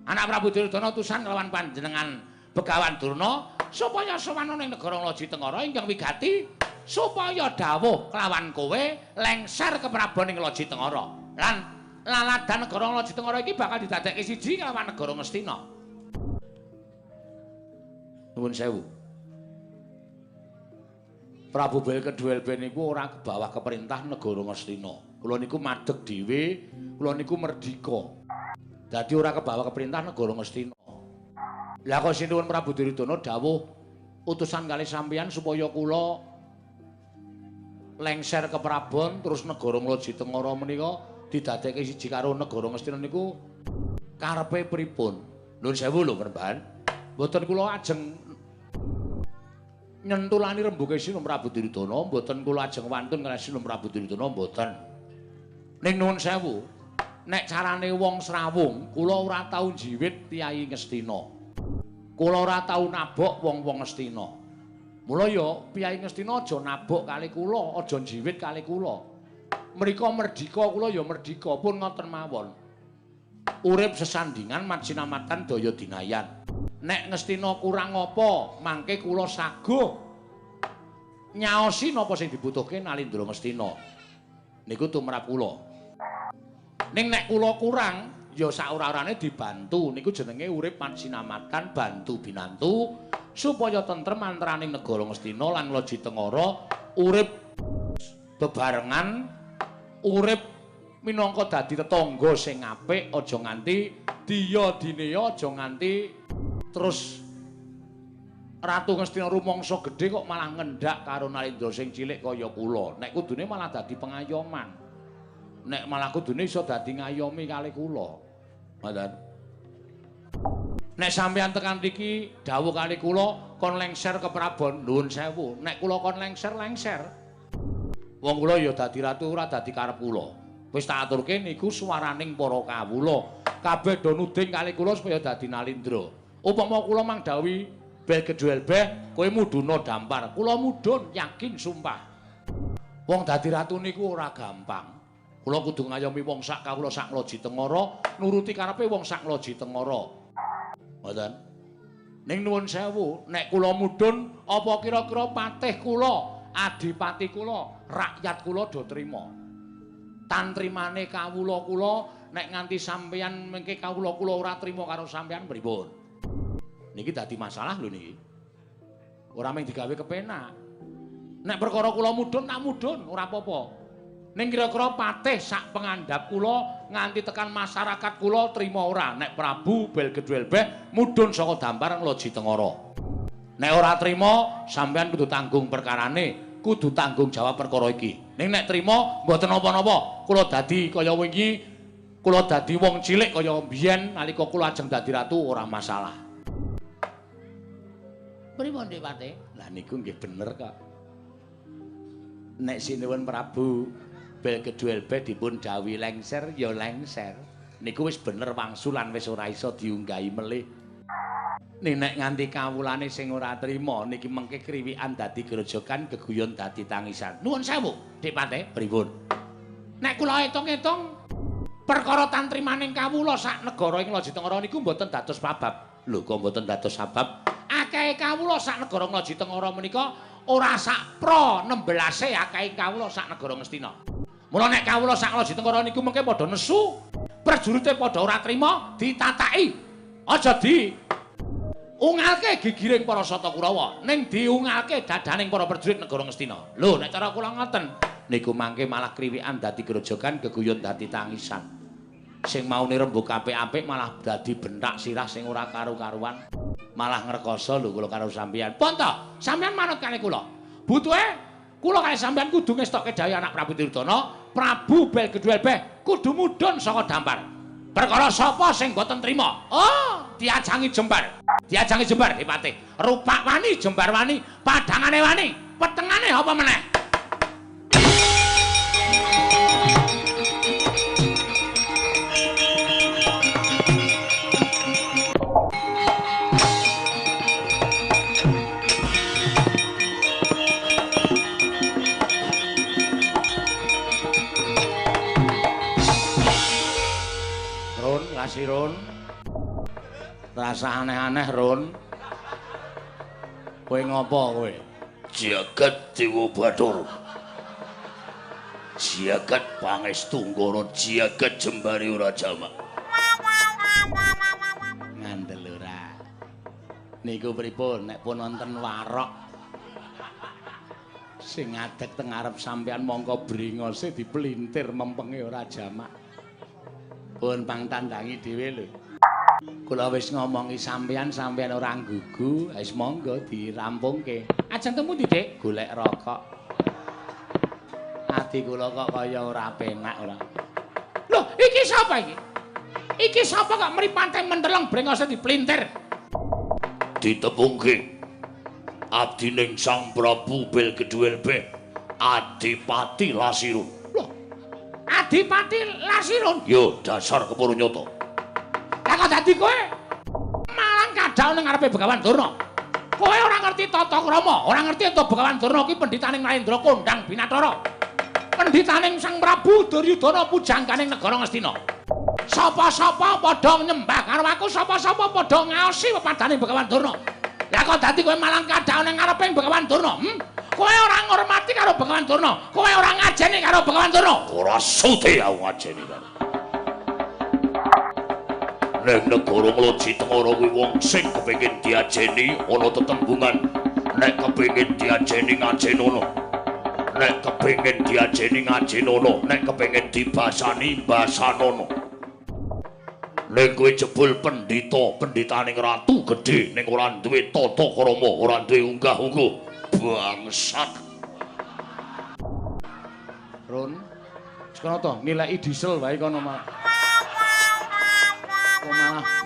Anak Prabu Duryudana utusan kelawan panjenengan Begawan Durna supaya sowan ning negara Ngloji Tengara ingkang wigati supaya dawuh kelawan kowe lengser ke prabon ing Ngloji Tengara. Lan laladan negara Ngloji Tengara iki bakal didadekke siji kelawan negara Ngastina. Nuwun sewu. Prabu Belgeduelbeh niku ora kebawah keperintah negara Ngastina. Kula niku madheg dhewe, kula niku merdika. Dadi ora kebawah keperintah negara Ngastina. Lah kok sinuwun Prabu Duryudana dawuh utusan kalih sampeyan supaya kula lengser ke prabon terus negara Ngloji Tengara menika didadekke siji karo negara Ngastina niku karepe pripun? Nuwun sewu lho Mrembahan. Mboten kula ajeng nyentulani rembuge Sinuwun Prabu Duryudana, mboten kula ajeng wantun kalih Sinuwun Prabu Duryudana mboten. Ning nuwun sewu, nek carane wong srawung, kula ora tau njiwit Kyai Ngastina. Kula ora tau nabok wong-wong Ngastina. Mula ya Kyai Ngastina aja nabok kali kula, aja njiwit kali kula. Mrika merdika kula ya merdika pun ngoten mawon. Urip sesandingan matsinamatan daya dinayan. Nek Ngastina kurang apa, mangke kula saguh nyaosi napa sing dibutuhke Nalendra Ngastina. Niku tumrap kula. Ning nek kula kurang ya saora-orane dibantu niku jenenge urip matsinamatan bantu binantu supaya tentrem antaraning negara Ngastina lan Ngloji Tengara urip bebarengan urip minangka dadi tetangga sing apik aja nganti diya dineya aja nganti terus Ratu Ngastina rumangsa gedhe kok malah ngendhak karo Nalendra sing cilik kaya kula. Nek kudune malah dadi pengayoman. Nek malah kudune iso dadi ngayomi kali kula. Ngoten. Nek sampeyan tekan mriki dawuh kali kula kon lengser ke prabon, nuwun sewu. Nek kula kon lengser. Wong kula ya dadi ratu ora dadi karep kula. Wis tak aturke niku swaraning para kawula. Kabeh do nuding kali kula supaya dadi Nalendra. Upama kula mang dawuhi Belgeduelbeh, kowe mudhuna dampar. Kula mudhun yakin sumpah. Wong dadi ratu niku ora gampang. Kula kudu ngayomi wong sak kawula sak Ngloji Tengara, nuruti karepe wong sak Ngloji Tengara. Ngoten. Ning nuwun sewu, nek kula mudhun apa kira-kira patih kula, adipati kula, rakyat kula do trima. Tantrimane kawula kula nek nganti sampeyan mengke kawula ora trima karo sampeyan pripun? Niki dadi masalah lho niki. Ora mung digawe kepenak. Nek perkara kula mudhun tak mudhun, ora apa-apa. Ning kira-kira patih sak pengandhap kula nganti tekan masyarakat kula trima ora nek Prabu Belgeduelbeh mudhun saka dampar Ngloji Tengara. Nek ora trima sampeyan kudu tanggung perkarane, kudu tanggung jawab perkara iki. Ning nek trima mboten napa-napa, kula dadi kaya wingi, kula dadi wong cilik kaya mbiyen nalika kula ajeng dadi ratu ora masalah. Pripun Dik Patih? Lah niku nggih bener kok. Nek sinuwun Prabu Belgeduelbeh dipun dawuhi lengser ya lengser. Niku wis bener wangsul lan wis ora iso diunggahi melih. Nek nganti kawulane sing ora trima niki mengke kriwikan dadi grojogan geguyon dadi tangisan. Nuwun sewu, Dik Pate, pripun? Nek kula etung-etung perkara tantrimaning kawula sak negara ing Lajitengara niku mboten dados pabab. Lho kok mboten dados sabab? Akeh kawula sak negara Lajitengara menika ora sak pro 16 akeh kawula sak negara Ngastina. Mula nek kawula sak Lajitengara niku mengke padha nesu, prajurite padha ora trima, ditataki. Aja ungalke gigiring para Sata Kurawa ning diungalke dadaning para prajurit negara Ngastina. Lho nek cara kula ngoten niku mangke malah kriwikan dadi grojogan geguyon dadi tangisan. Sing maune rembug apik-apik malah dadi bentak sirah sing ora karo-karuan. Malah ngrekoso lho kula karo sampeyan. Ponto, sampeyan manut kalih kula. Butuhe kula kalih sampeyan kudu ngestokke daya anak Prabu Tirtana, Prabu Belgedwelbeh kudu mudhun saka dampar. Perkara sapa sing boten trima? Oh, diajangi jembar. Diajangi jembar, Dipati. Rupak wani, jembar wani, padangane wani, petengane apa meneh? Ron, rasa aneh-aneh Ron. Kowe ngopo kowe? Jagat Dewa Bathara. Jagat pangestu ngono, jagat jembare ora jamak. Ngandel ora. Niku pripun nek pun wonten warok sing ngadeg teng arep sampean mongko bringose dipelintir mempenge ora jamak. Pun pangtandangi dhewe lho. Kula wis ngomongi sampeyan ora nggugu, wis monggo dirampungke. Ajeng temu ndi, Dik? Golek rokok. Ati kula kok kaya ora penak ora. Lho, iki sapa iki? Iki sapa kok mripate mendeleng brengose diplintir? Ditepungke. Abdining Sang Prabu Belgedwelbeh, Adipati Lasirun. Adipati Lasirun. Yo dasar kepuru nyoto. Lah kok dadi kowe malang kadhal ning ngarepe Begawan Durna. Kowe ora ngerti tata krama, ora ngerti ento Begawan Durna ki pendhitaning Narendra Kondang Binathara. Pendhitaning Sang Prabu Duryudana pujangkaning negara Ngastina. Sapa-sapa padha nyembah karo aku, sapa-sapa padha ngaosi pepadaning Begawan Durna. Lah kok dadi kowe malang kadhal ning ngarepe Begawan Durna? Kowe ora ngormati karo Begawan Durna, kowe ora ngajeni karo Begawan Durna. Ora sute aku ngajeni karo. Ning negara Lajitengara kuwi wong sing kepengin diajeni ana tetembungan. Nek kepengin diajeni ngajenono. Nek kepengin diajeni ngajenono, nek kepengin dibasani basanono. Ning kowe jebul pendhitaning ratu gedhe ning ora duwe tata krama, ora duwe unggah-ungguh. Bangsat. Ron, sekono to nilai diesel wae kono malah. Kok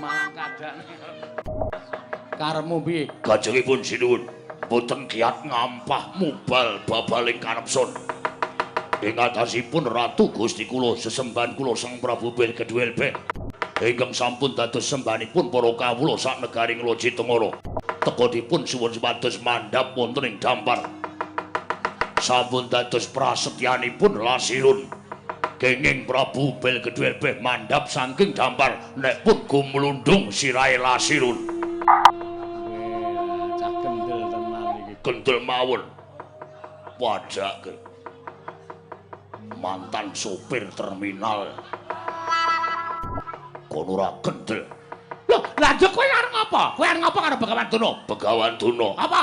malah kadang. Karepmu piye? Kajengipun sinuwun, boten kiat ngampah mubal babaling kanepsun. Ing atasipun ratu Gusti kula sesembahan kula Sang Prabu Belgedwelbeh. Ingkang sampun dados sembahanipun para kawula sak negaring Lajitengara. Tekodipun suwun supados mandhap wonten ing dampar. Sampun dados prasetyanipun Lasirun. Kenging Prabu Belgedwelbeh mandhap saking dampar nek pun gumlundung sirahe Lasirun. Cah kendel tenan iki. Kendel mawon. Padake. Mantan sopir terminal. Kono ora kendel. Loh, lha kowe arep ngapa? Kowe arep ngapa karo Begawan Durna? Begawan Durna. Apa?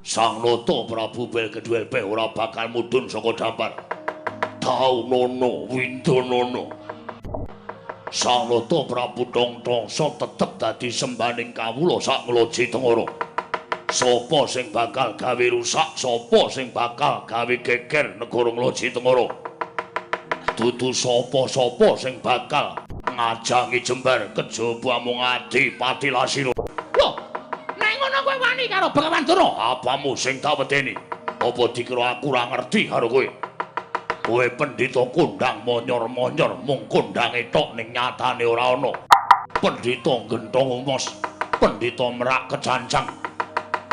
Sang Nata Prabu Belgedwelbeh ora bakal mudhun saka dampar. Daunana Windanana. Sang Nata Prabu Tongtongso tetep dadi sembahaning kawula sak Lajitengara. Sapa sing bakal gawe rusak, sapa sing bakal gawe geger negara Lajitengara. Dudu sapa-sapa sing bakal ngajangi jembar kejaba mung Adipati Lasirun. Loh, nek ngono kowe wani karo Begawan Durna? Apamu sing tak wedeni? Apa dikira aku ora ngerti karo kowe? Kowe pendhita kondang monyor-monyor mung kondange tok ning nyatane ora ana. Pendhita Genthong Umos, Pendhita Merak Kecancang.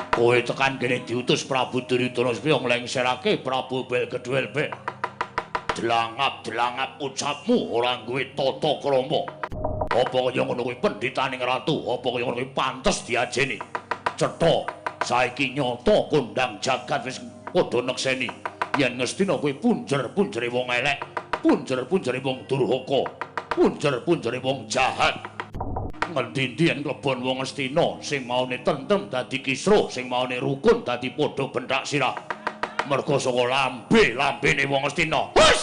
Kowe tekan kene diutus Prabu Duryudana supaya nglengserake Prabu Belkedwelbe. Delangap ucapmu ora duwe tata krama. Apa kaya ngono kuwi pendhitaning ratu? Apa kaya ngono kuwi pantes diajeni? Cetha, saiki nyata kondang jagat wis padha nekseni yen Ngastina kuwi punjer-punjere wong elek, punjer-punjere wong durhaka, punjer-punjere wong jahat. Ngendi-endi yen klebon wong Ngastina sing maune tentrem dadi kisruh, sing maune rukun dadi padha bendak sirah. Merga saka lambene wong Ngastina. Hus!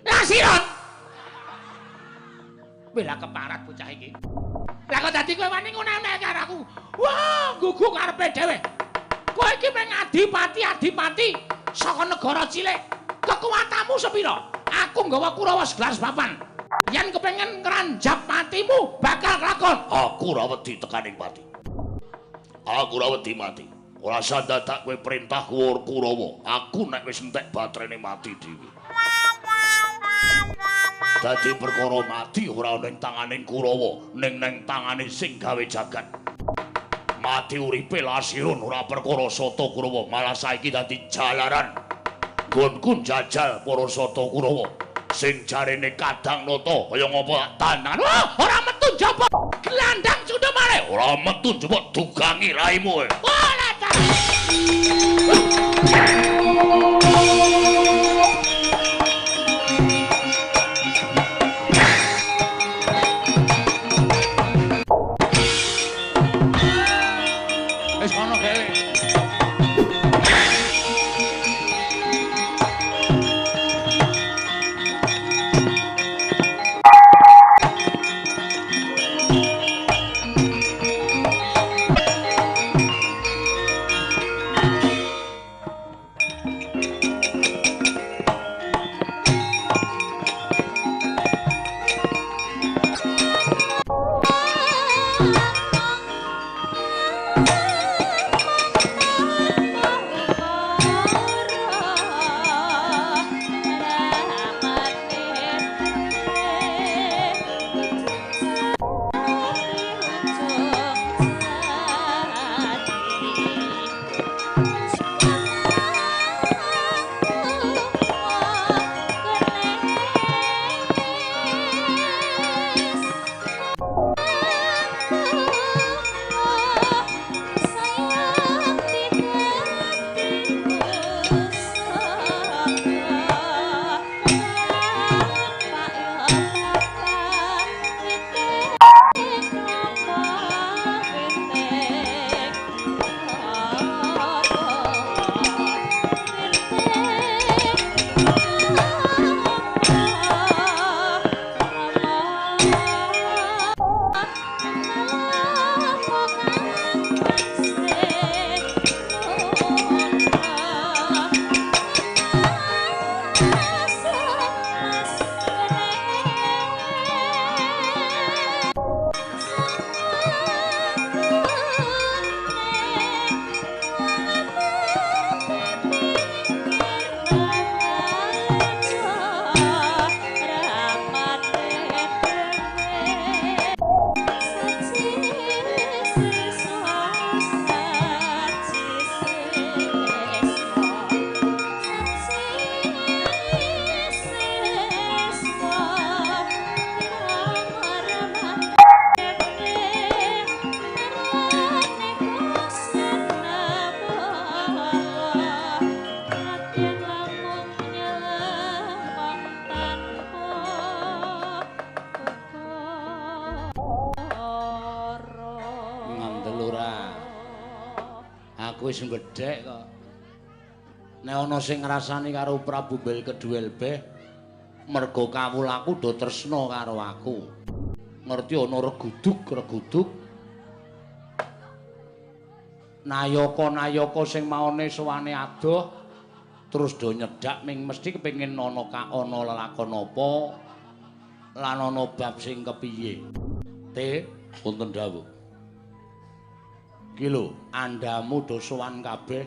Lasiran. Bela keparat bocah iki. Lah kok dadi kowe wani ngono-ngono karo aku. Wah, gugu karepe dhewe. Kowe iki mung adipati saka negara cilik. Kekuatanmu sepira? Aku nggawa Kurawa segelas papan. Yen kepengin ngranjap matimu bakal kelakon. Aku ora wedi tekaning pati. Aku ora wedi mati. Ora sandadak kowe perintah Kurawa. Aku nek wis entek batrene mati dhewe. Dadi perkara mati ora ana ning tanganing Kurawa, ning tangane sing gawe jagat. Mati uripe Lasirun ora perkara Sata Kurawa, malah saiki dadi jalaran. Nggonku njajal para Sata Kurawa. Sing jarene Kadang Nata kaya ngapa tanan. Ora metu njaba glandang sudah malih. Ora metu njaba dugangi raimu. Ora ta. Wis gedhek kok. Nek ana sing ngrasani karo Prabu Belkedwelbe merga kawulaku do tresna karo aku. Ngerti ana regudug nayaka sing maune sowane adoh terus do nyedak ming mesti kepengin ana lelakon apa lan ana bab sing kepiye. Wonten dawuh. Ki lho, andamu do sowan kabeh.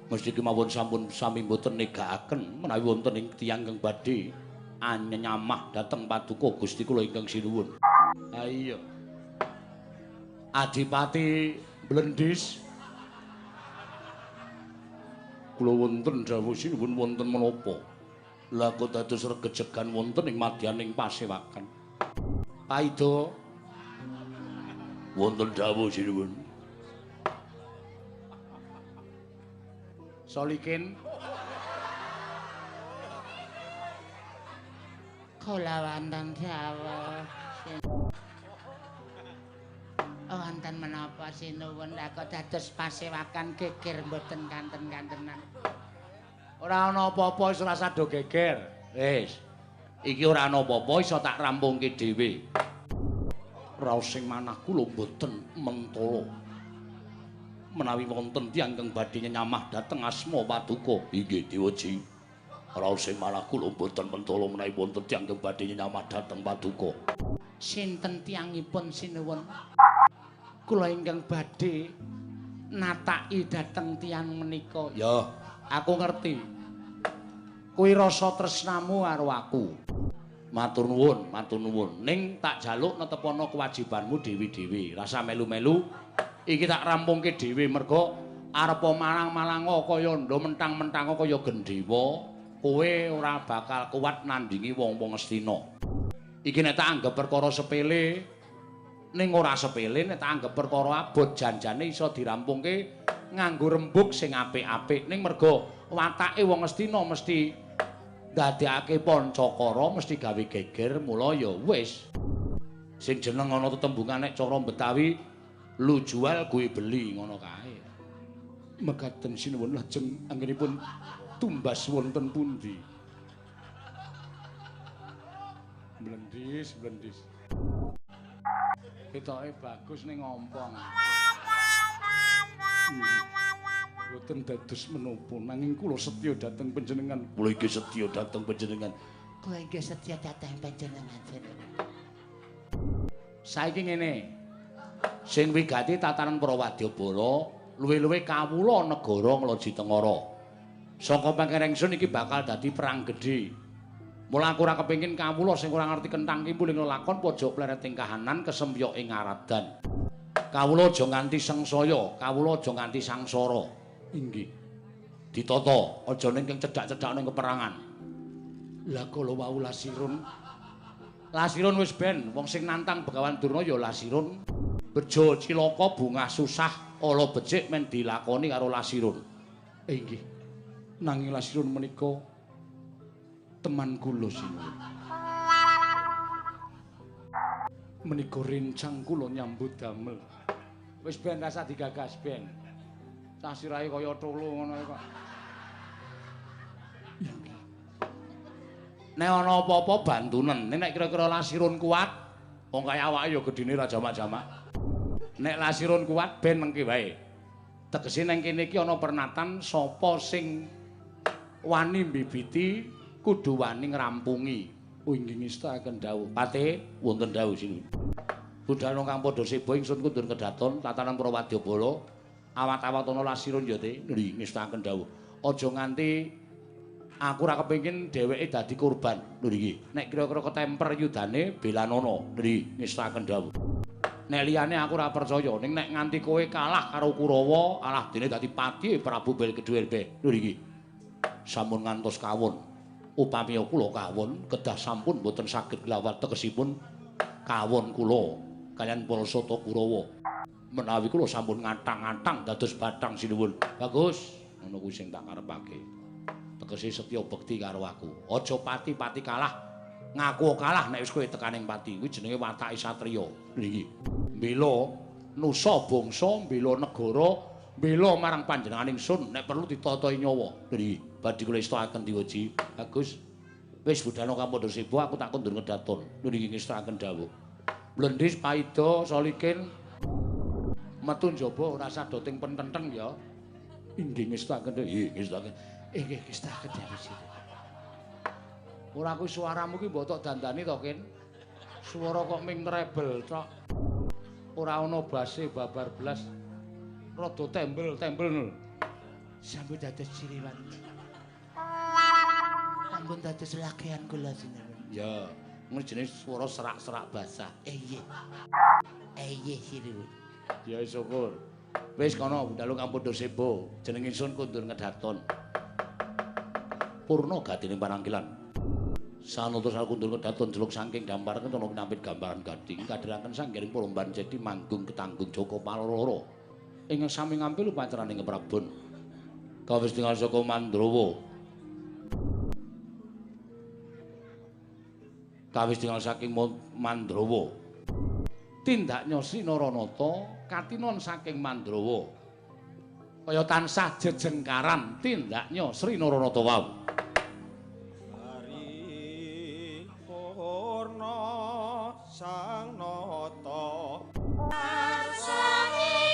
Mesti kemawon sampun sami mboten negakaken menawi wonten ing tiyang kang badhe anyamah dhateng paduka Gusti kula ingkang sinuwun. Ha iya. Adipati Blendis kula wonten dawuh sinuwun wonten menapa? Lah kok dados regejegan wonten ing madyaning pasewakan. Paida wonten dawuh sinuwun. Solikin kula wonten dawuh wonten menapa sinuwun lha kok dados pasewakan geger mboten kanten-kantenan. ora ana apa-apa wis ora sado geger. Wis. Iki ora ana apa-apa iso tak rampungke dhewe. Raos sing manah kula mboten mentala. Menawi wonten tiyang kang badhe nyamah dhateng asma paduka. Inggih Dewaji. Raos sing manah kula mboten mentala menawi wonten tiyang kang badhe nyamah dhateng paduka. Sinten tiyangipun sinuwun? Kula ingkang badhe nataki dhateng tiyang menika. Ya, aku ngerti. Kuwi rasa tresnamu karo aku. Matur nuwun, matur nuwun. Ning tak jaluk netepana kewajibanmu dewi-dewi. Rasa melu-melu iki tak rampungke dhewe merga arepa malang-malanga kaya ndo mentang-mentang kaya gendhewa, kowe ora bakal kuat nandingi wong-wong Astina. Iki nek tak anggap perkara sepele, ning ora sepele nek tak anggap perkara abot janjane iso dirampungke nganggo rembug sing apik-apik. Ning merga watake wong Astina mesti ndadekake pancakara, mesti gawe geger, mula ya wis. Sing jeneng ana tetembungan nek cara Betawi lu jual gue beli ngono kae. Mekaten sinuwun lajeng anggenipun tumbas wonten pundi? Blendis, blendis. Ketoke bagus ning ngompong. Boten dados menapa nanging kula setya dhateng panjenengan. Kula iki setya dhateng panjenengan. Kula inggih setya dhateng panjenengan. Saiki ngene. Sing wigati tatanan para wadyabala luwih-luwih kawula negara Nglaji Tengara. Saka pangkengsun iki bakal dadi perang gedhe. Mula aku ora kepengin kawula sing ora ngerti kenthang ki muling lakon pojok plereting kahanan kesempyok ing aradan. Kawula aja nganti sengsaya, kawula aja nganti sangsara. Inggih. Ditata aja ning cedhak-cedhak ning keperangan. Lah kala wau Lasirun. Lasirun wis ben, wong sing nantang Begawan Durna ya Lasirun. Bejo cilaka bungah susah ala becik men dilakoni karo Lasirun. Inggih. Nanging Lasirun menika teman kula sinuwun. Menika rencang kula nyambut damel. Wis ben rasa digagas ben. Cah sirahe kaya tulu ngono kok. Nek ana apa-apa bantunen, nek kira-kira Lasirun kuat, wong kaya awake ya gedine ra jamak-jamak. Nek Lasirun kuat ben mengki wae. Tegese nang kene iki ana pernatan sapa sing wani mbibiti kudu wani ngrampungi. Oh inggih ngestaken dawuh. Pate wonten dawuh sinuwun. Budal kang padha seba ingsun kundur kedaton tatanan para wadyabala awat-awat ana Lasirun ya te nggih ngestaken dawuh. Aja nganti aku ora kepengin dheweke dadi korban. Lho nggih. Nek kira-kira ketemper yudane belanana nggih ngestaken dawuh. Nek liyane aku ora percaya ning nek nganti kowe kalah karo Kurawa, alah dene dadi pati Prabu Balkedhuwirbe. Lho nggih. Sampun ngantos kawon. Upami kula kawon kedah sampun boten saged glawat tegesipun kawon kula kaliyan Palsata Kurawa. Menawi kula sampun ngatang-atang dados bathang sinuwun. Bagus, ngono kuwi sing tak karepake. Tegese setya bekti karo aku. Aja pati-pati kalah. Ngaku kalah nek wis kowe tekaning pati. Kuwi jenenge watake satriya. Nggih. Mbela nusa bangsa, mbela negara, mbela marang panjenengan ingsun nek perlu ditatahi nyawa. Nggih. Badhe kula istakaken Dewaji. Bagus. Wis budhal kang padha seba aku tak kondur ngedaton. Nggih ngestakaken dawuh. Blendis Paida Solikin metu njaba ora sada ting pententeng ya. Inggih ngestakaken. Nggih ngestakaken. Inggih ngestakaken Dewaji. Ora kuwi suaramu ki mbok tok dandani to, Kin. Swara kok ming trebel tok. Ora ana base babar blas. Rada tembel-tembel. Sampe dados ciriwan. ampun dados lakihan kula sinuwun. Ya, ngono jenenge swara serak-serak basah. Iya sinuwun. Ya syukur. Wis kono dalu kampung Dosebo, jeneng ingsun Kundur Ngedaton. Purna gatining pananggilan. Sanutus Kundur Ngedaton jeluk saking dampar kentono nampit gambaran gading kadhiraken sanggening Palomban Cedi manggung ketanggung Joko Paloro. Ing sami ngampil upacaraning keprabon. Kawis tinggal saka Mandrawa. Kawis tinggal saking Mandrawa. Tindaknya Sinaranata katinon saking Mandrawa. Kaya tansah jejengkaran tindaknya Sri Naranata wau. Sang nata Sang nata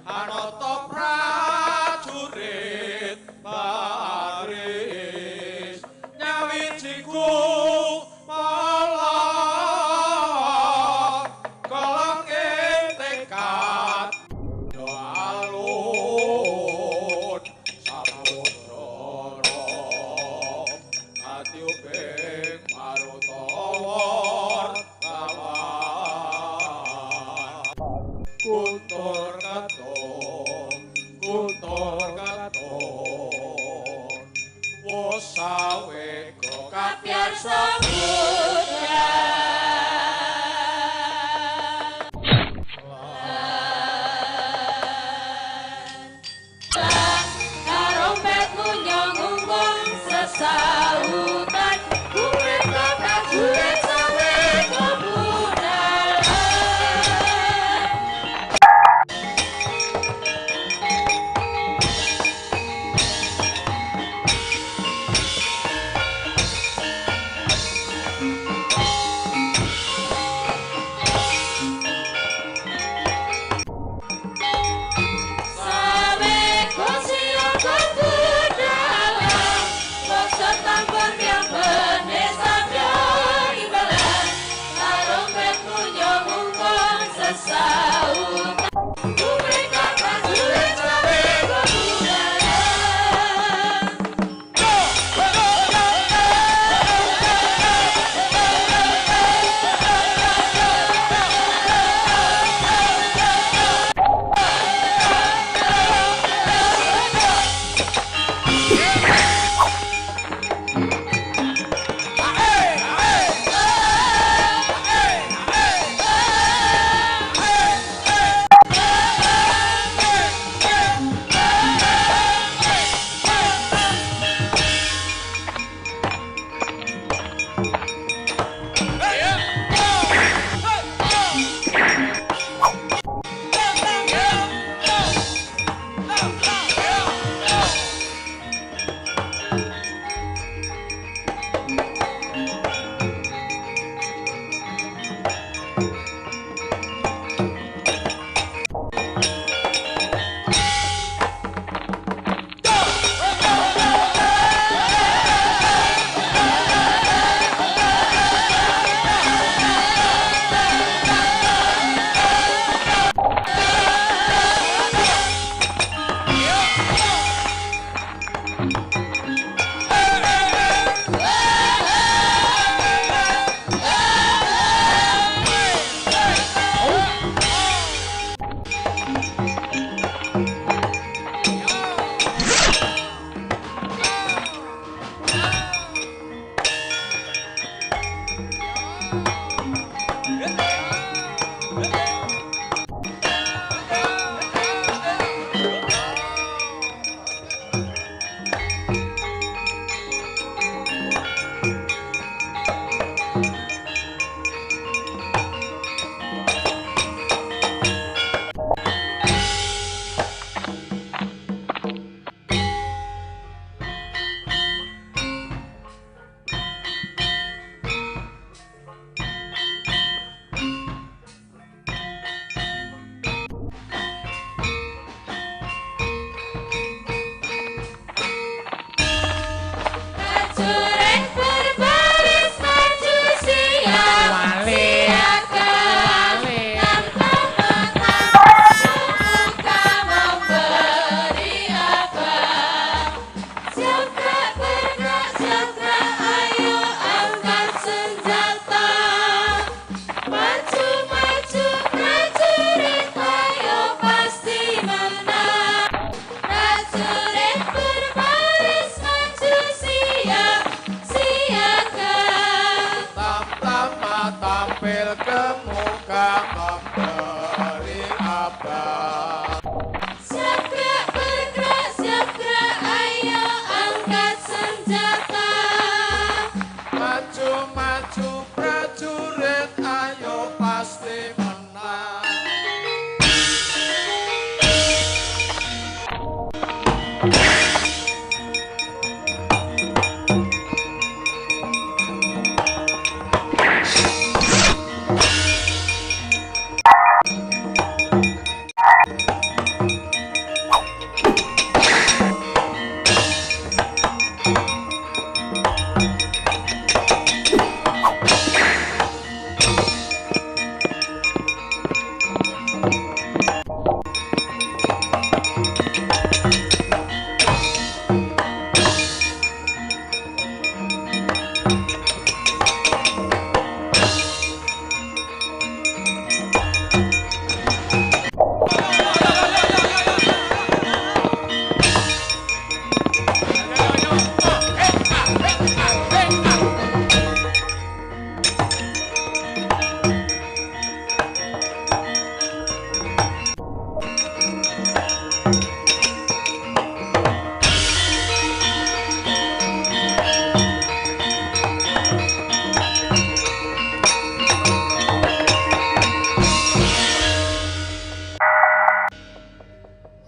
Anata prajurit baris nyawijiku malah kolong tekad yo alun samudra ati ubing marutawar lawan Kutur katon wosawe kapyar samudra karompetmu nyongong sesautan kulit kata juret sawe kebudalan.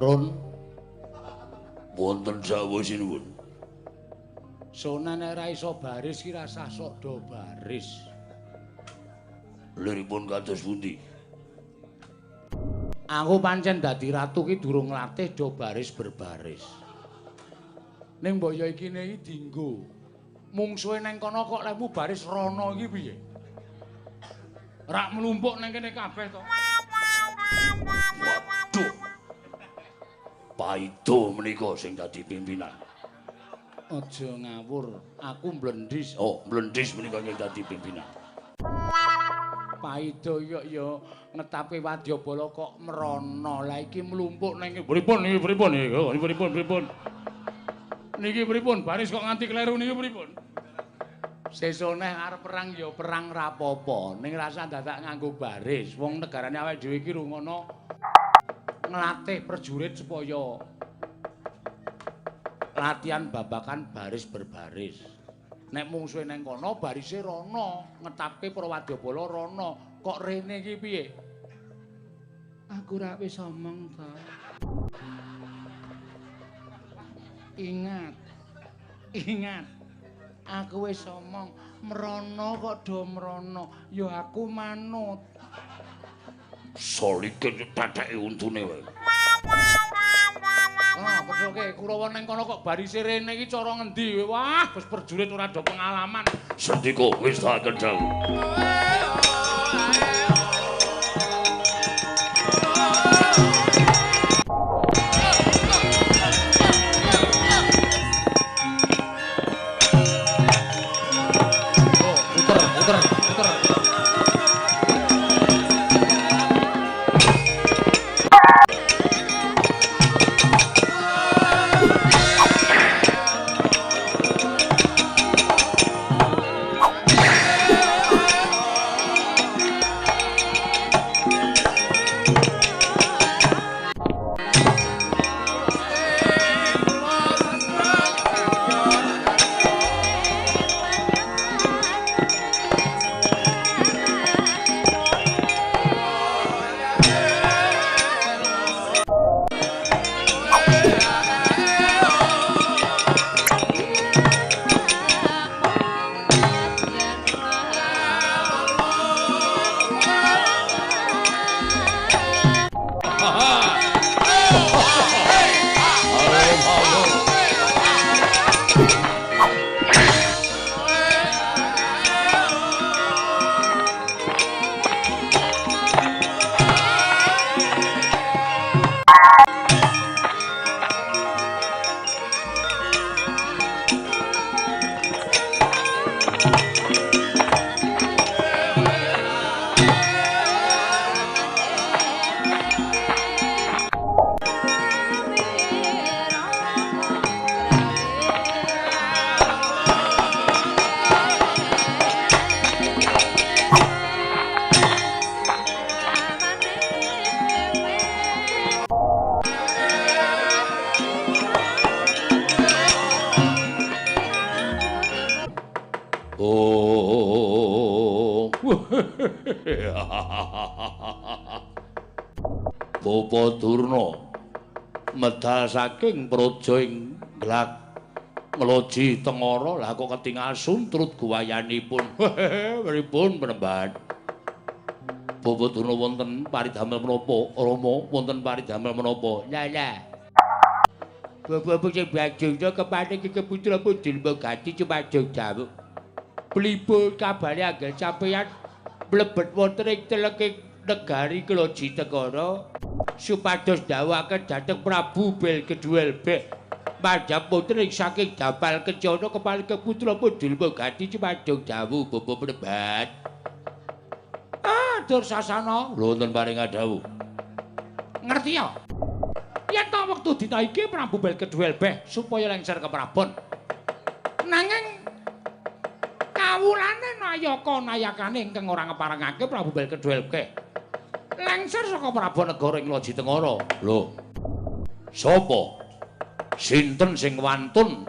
Ron. Wonten Jawa sinuwun. Sona nek ra iso baris ki rasah sok do baris. Liripun kados pundi? Aku pancen dadi ratu ki durung nglatih do baris berbaris. Ning mbaya ikine iki dienggo. Mungsuhe nang kono kok lemu baris rono iki piye? Rak mlumpuk nang kene kabeh to. Waduh. Paido menika sing dadi pimpinan. Aja ngawur, aku mblendis. Oh, mblendis menika sing dadi pimpinan. Paido ya ngetapke wadyabala kok merono. Lah iki mlumpuk nang pripun niki pripun niki pripun. Niki pripun baris kok nganti kleru niki pripun? Sesuk neh arep perang ya perang rapopo, ning rasa dadak nganggo baris. Wong negarane awake dhewe iki rungono nglatih prajurit supaya latihan babakan baris berbaris. Nek mungsuhe nang kono barise rono, ngetapke para wadyabala rono. Kok rene iki piye? Aku ra wis omong to. Ingat. Aku wis omong, mrono kok do mrono, ya aku manut. Solike tatheke untune wae. Ah, pedhoke Kurawa nang kono kok barise rene iki cara ngendi? Wah, wis prajurit ora do pengalaman. Sendika wis tak kendhang. Bapa Durna medal saking praja ing Glak Meloji Tengara lah kok ketingal suntrut guwayanipun. Pripun penemban? Bapa Durna wonten paridamel menapa? Rama wonten paridamel menapa? Lah. Bapak sing bajingna kepaning iki putra putri Mbogati Cumajung Dawu. Blibul kabare anggen sampeyan mlebet wonten ing teleking negari Meloji Tengara supados dawuhaken dhateng Prabu Belkeduel Beh madhap wonten ing saking Dapal Kencana kepaling putra putri Mbogati Cumajung Dawu Bapak penemban. Dur sasana wonten paring dawuh. Ngerti ya? Yen ta wektu dina iki Prabu Belkeduel Beh supaya lengser ke prabon. Nanging kawulane nayaka nayakane ingkang ora ngeparengake Prabu Belkeduel Beh lengser saka prabon negara ing Meloji Tengara. Lho. Sapa? Sinten sing wantun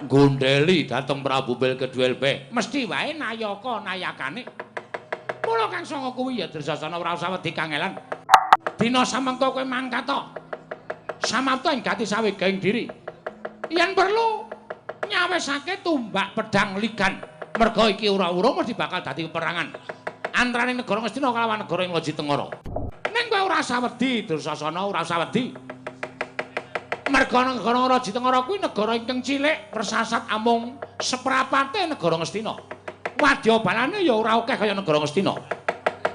gondheli dhateng Prabu Belkeduel Beh? Mesti wae nayaka nayakane. Mula kang sanga kuwi ya Dresasana ora usah wedi kangelan. Dina samengko kowe mangkat to. Samapta ing gati sawigaing diri. Yen perlu nyawesake tumbak pedang ligan. Merga iki ura-ura mesti bakal dadi peperangan antarané negara Ngastina kalawan negara ing Loji Tengara. Ning kowe ora usah wedi, Dursasana, ora usah wedi. Merga negara Loji Tengara kuwi negara ingkang cilik, persasat amung seprapate negara Ngastina. Wadya balane ya ora akeh kaya negara Ngastina.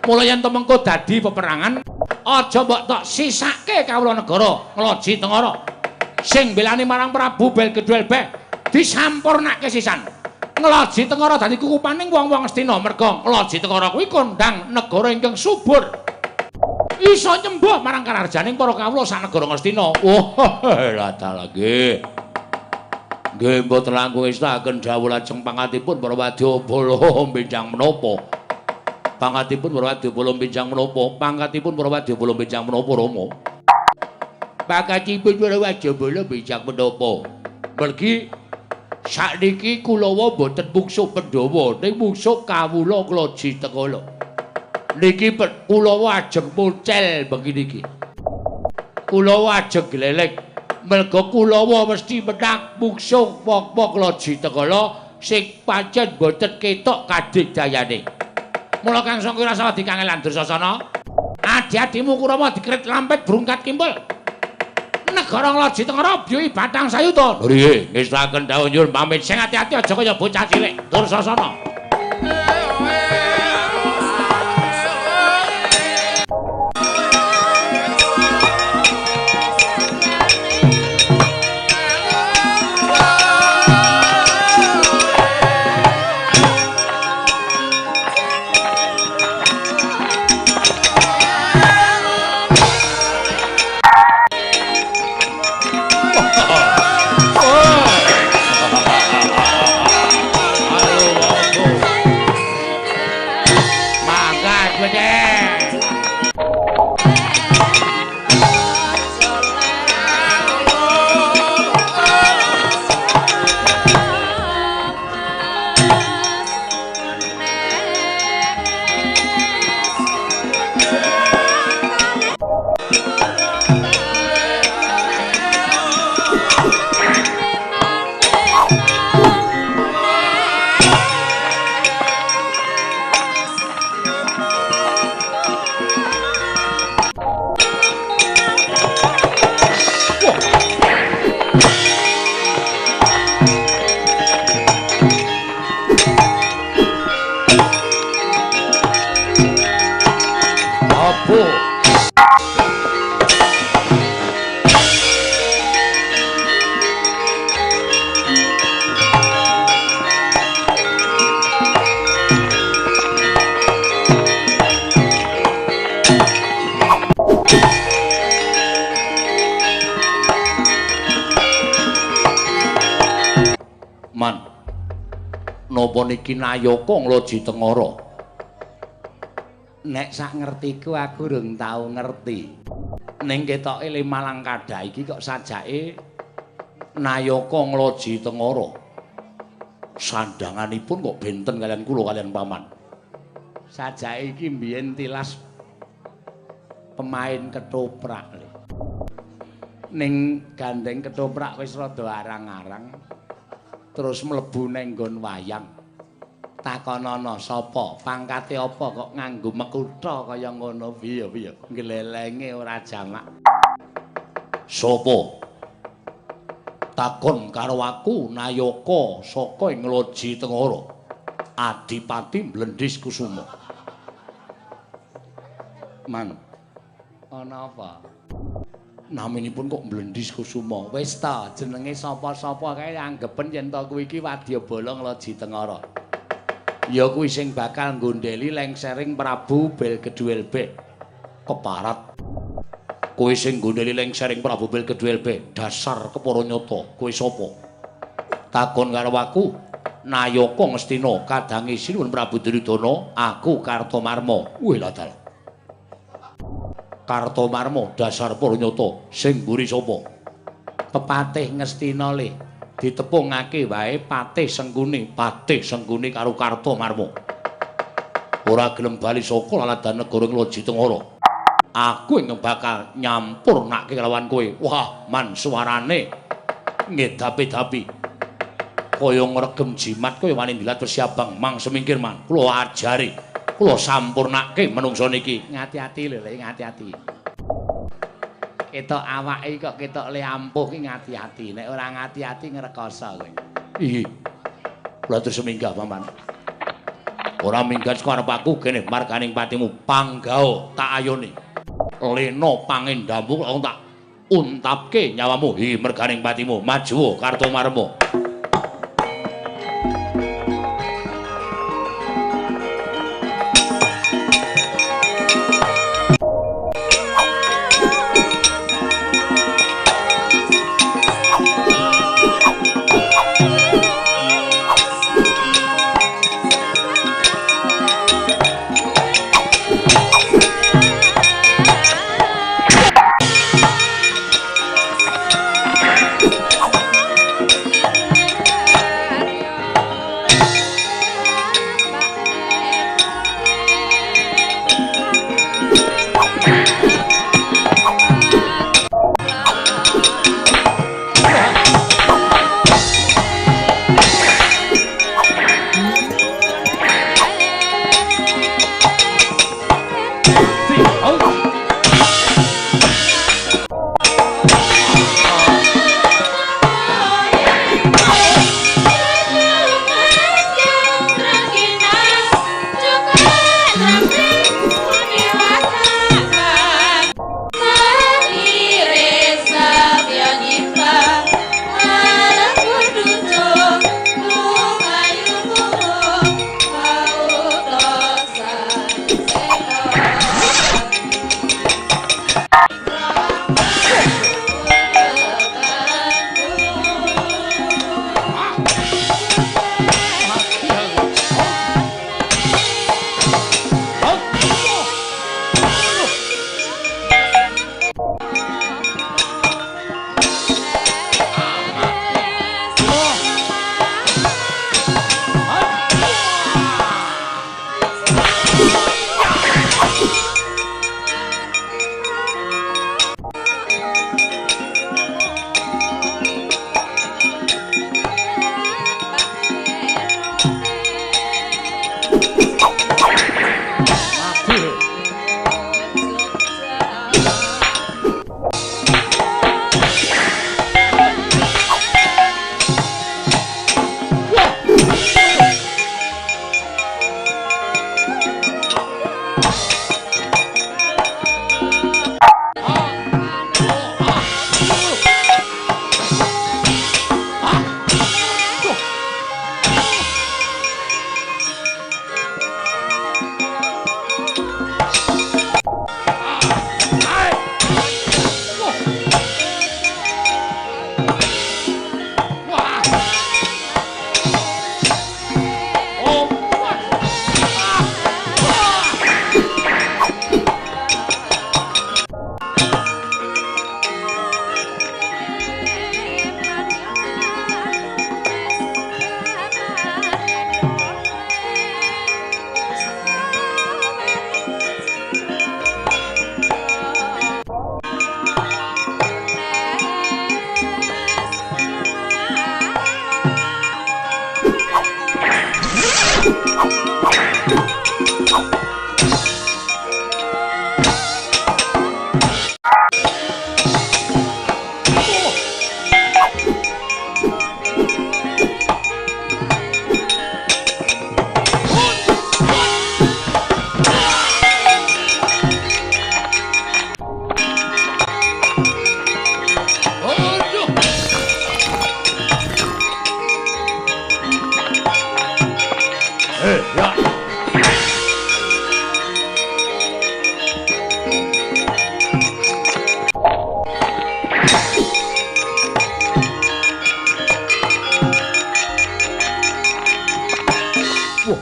Mula yen temengko dadi peperangan, aja mbok tok sisake kawula negara Loji Tengara. Sing belani marang Prabu Belgedwelbeh disampurnake sisan. Loji Tengara dadi kukupaning wong-wong Ngastina merga Loji Tengara kuwi kondang negara ingkang subur. Iso nyembah marang kararjaning para kawula sak negara Ngastina. Oh, ladal nggih. Nggih mboten langkung istaken dawuh lajeng pangkatipun para wadyabala benjang menapa. Pangkatipun para wadyabala benjang menapa? Pangkatipun para wadyabala benjang menapa Rama? Pangkatipun para wadyabala benjang menapa? Mergi sakniki Kulawa boten mungsuh Pandhawa, ning mungsuh kawula Loji Tengara. Niki Kulawa ajeng muncel begini iki. Kulawa ajeng gleleng. Merga Kulawa mesti menang mungsuh wong-wong Loji Tengara sing pancen boten ketok kadigdayane. Mula Kang Sangkira sawadi kangelan Dursasana. Adi-adimu Kurama dikrit lampet brungkat kimpul. Negara Loji Tengara byuhi Batang Sayuta. Nggih, ngestaken dawuh nyuwun pamit sing ati-ati aja kaya bocah cilik. Dursasana. Napa niki Nayaka Loji Tengara? Nek sak ngertiku aku durung tau ngerti. Ning ketoke le Malang Kadha iki kok sajake Nayaka Loji Tengara. Sandanganipun kok benten kalian kula kalian paman. Sajake iki mbiyen tilas pemain ketoprak le. Ning gandeng ketoprak wis rada arang-arang. Terus mlebu ning nggon wayang. Takonana sapa? Pangkate apa kok nganggo mekutha kaya ngono piye? Glelenge ora jamak. Sapa? Takon karo aku Nayaka saka ing Loji Tengara. Adipati Blendis Kusuma. Man. Ana apa? Naminipun kok Blendis Kusuma. Wis ta, jenenge sapa-sapa kae anggepen yen to kuwi iki wadyabala Loji Tengara. Ya kuwi sing bakal nggondheli lengsering Prabu Belgedwelbeh keparat. Kuwi sing nggondheli lengsering Prabu Belgedwelbeh dasar kepara nyata. Kuwi sapa? Takon karo aku. Nayaka Ngastina kadange sinuwun Prabu Duryudana, aku Kartomarma. Wih ladal. Kartomarma dasar para nyata sing mburi sapa? Pepatih Ngastina le ditepungake wae Patih Sengkuni karo Kartomarma. Ora gelem bali saka laladan negara Loji Tengara. aku yang bakal nyampurnake kelawan kowe. Wah, man suarane ngedapi-dapi. Kaya ngregem jimat kaya wani ndilat persiabang mang semingkir man. Kula ajari, kula sampurnake menungso niki. Ngati-ati lho, Lek, ngati-ati. Ketok awake kok ketok le ampuh ki ngati-ati. Nek ora ngati-ati ngrekoso kowe. Iya. Kula terus minggah, Paman. Ora minggat saka arep aku kene marganing patimu panggao tak ayoni. Lena pangendammu kok tak untapke nyawamu hi merganing patimu maju karto marmo.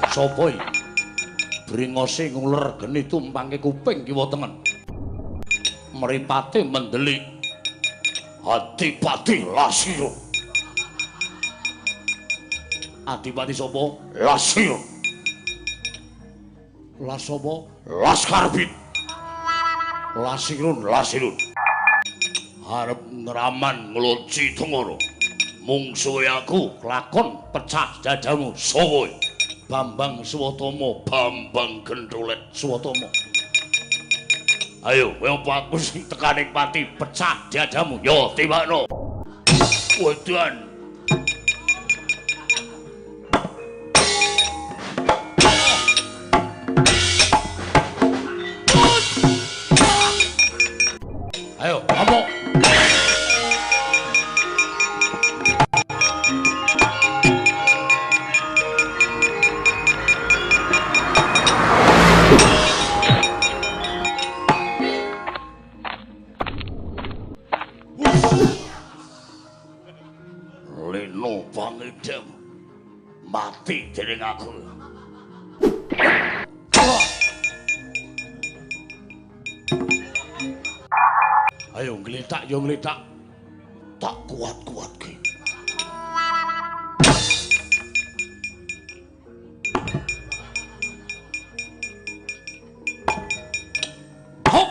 Sapa iki? Bringose nguler geni tumpangke kuping kiwa tengen. Mripate mendelik. Adipati Lasira. Adipati sapa? Lasira. Las sapa? Laskarbit. Lasirun, lasirun. Arep neraman ngeloci tengoro. Mungsuhe aku lakon pecah dadamu sapa? Bambang Suwatama, Bambang Gentrolet Suwatama. Ayo, kowe apa aku sing tekaning pati pecah dadamu? Yo, timbakno. Wedan. Ayo, ngomong. Leno pangidem mati dening aku. Ayo ngletak yo ngletak. Tak kuat-kuatke. Hop.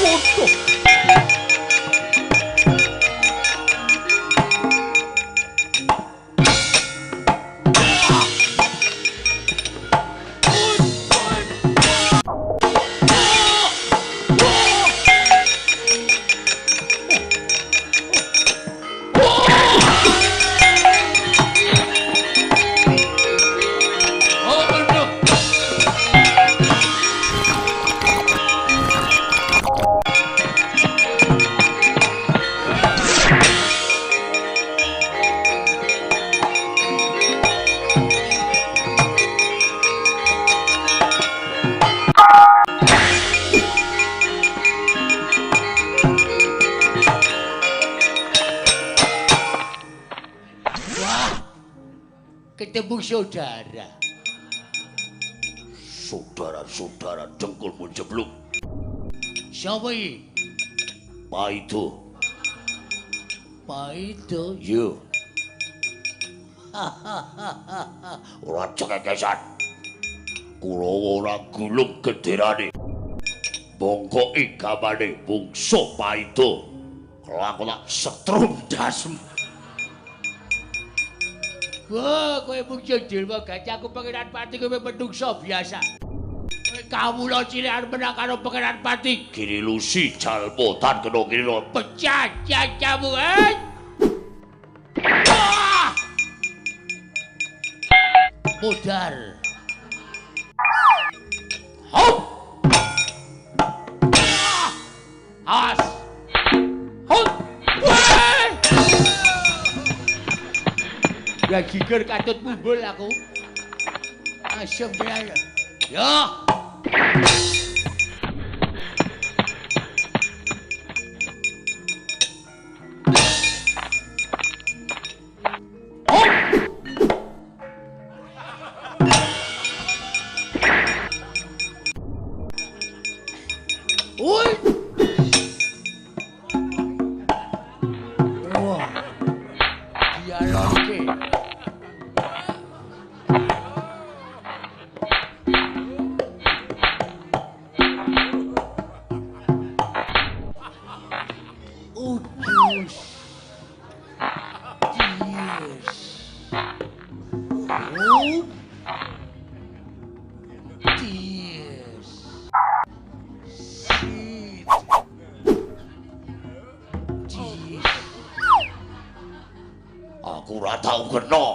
Waduh. Ketemu saudara. Saudara-saudara dengkulmu jeblok. Siapa iki? Paido. Paido. Yo. Ora cekekesan. Kula ora gulung gederane. Bongkoke gamane bungsu Paido. Kelaku tak setrum dasem. Wah, kowe mung jilma gajah aku pangeran Pati kowe menungso biasa. Kowe kawula cilik menang karo pangeran Pati. Kiri lusi jalpotan kena kiri lho. Pecah jajamu, Mudar. Hop. As. Hop. Ya giger katut mumbul aku. Asem dia. Ya. Oi. Wah. Dia lagi. Aku ora tau kena.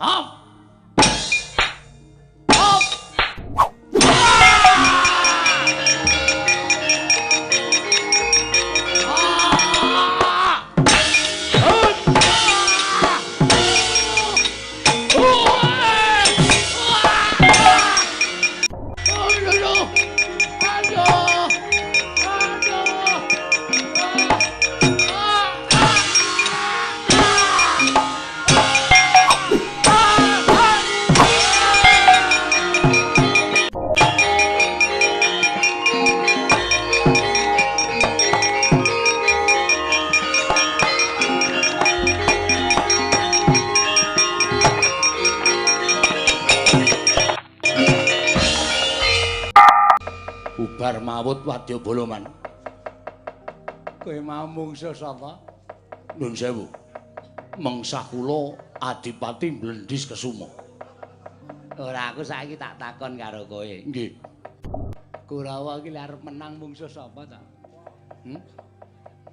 Hop. bar mawut Wadyabala man. Kowe mau mungsuh sapa? Nuwun sewu. Mengsah kula Adipati Blendis Kesuma. Ora aku saiki tak takon karo kowe. Nggih. Kurawa iki arep menang mungsuh sapa ta?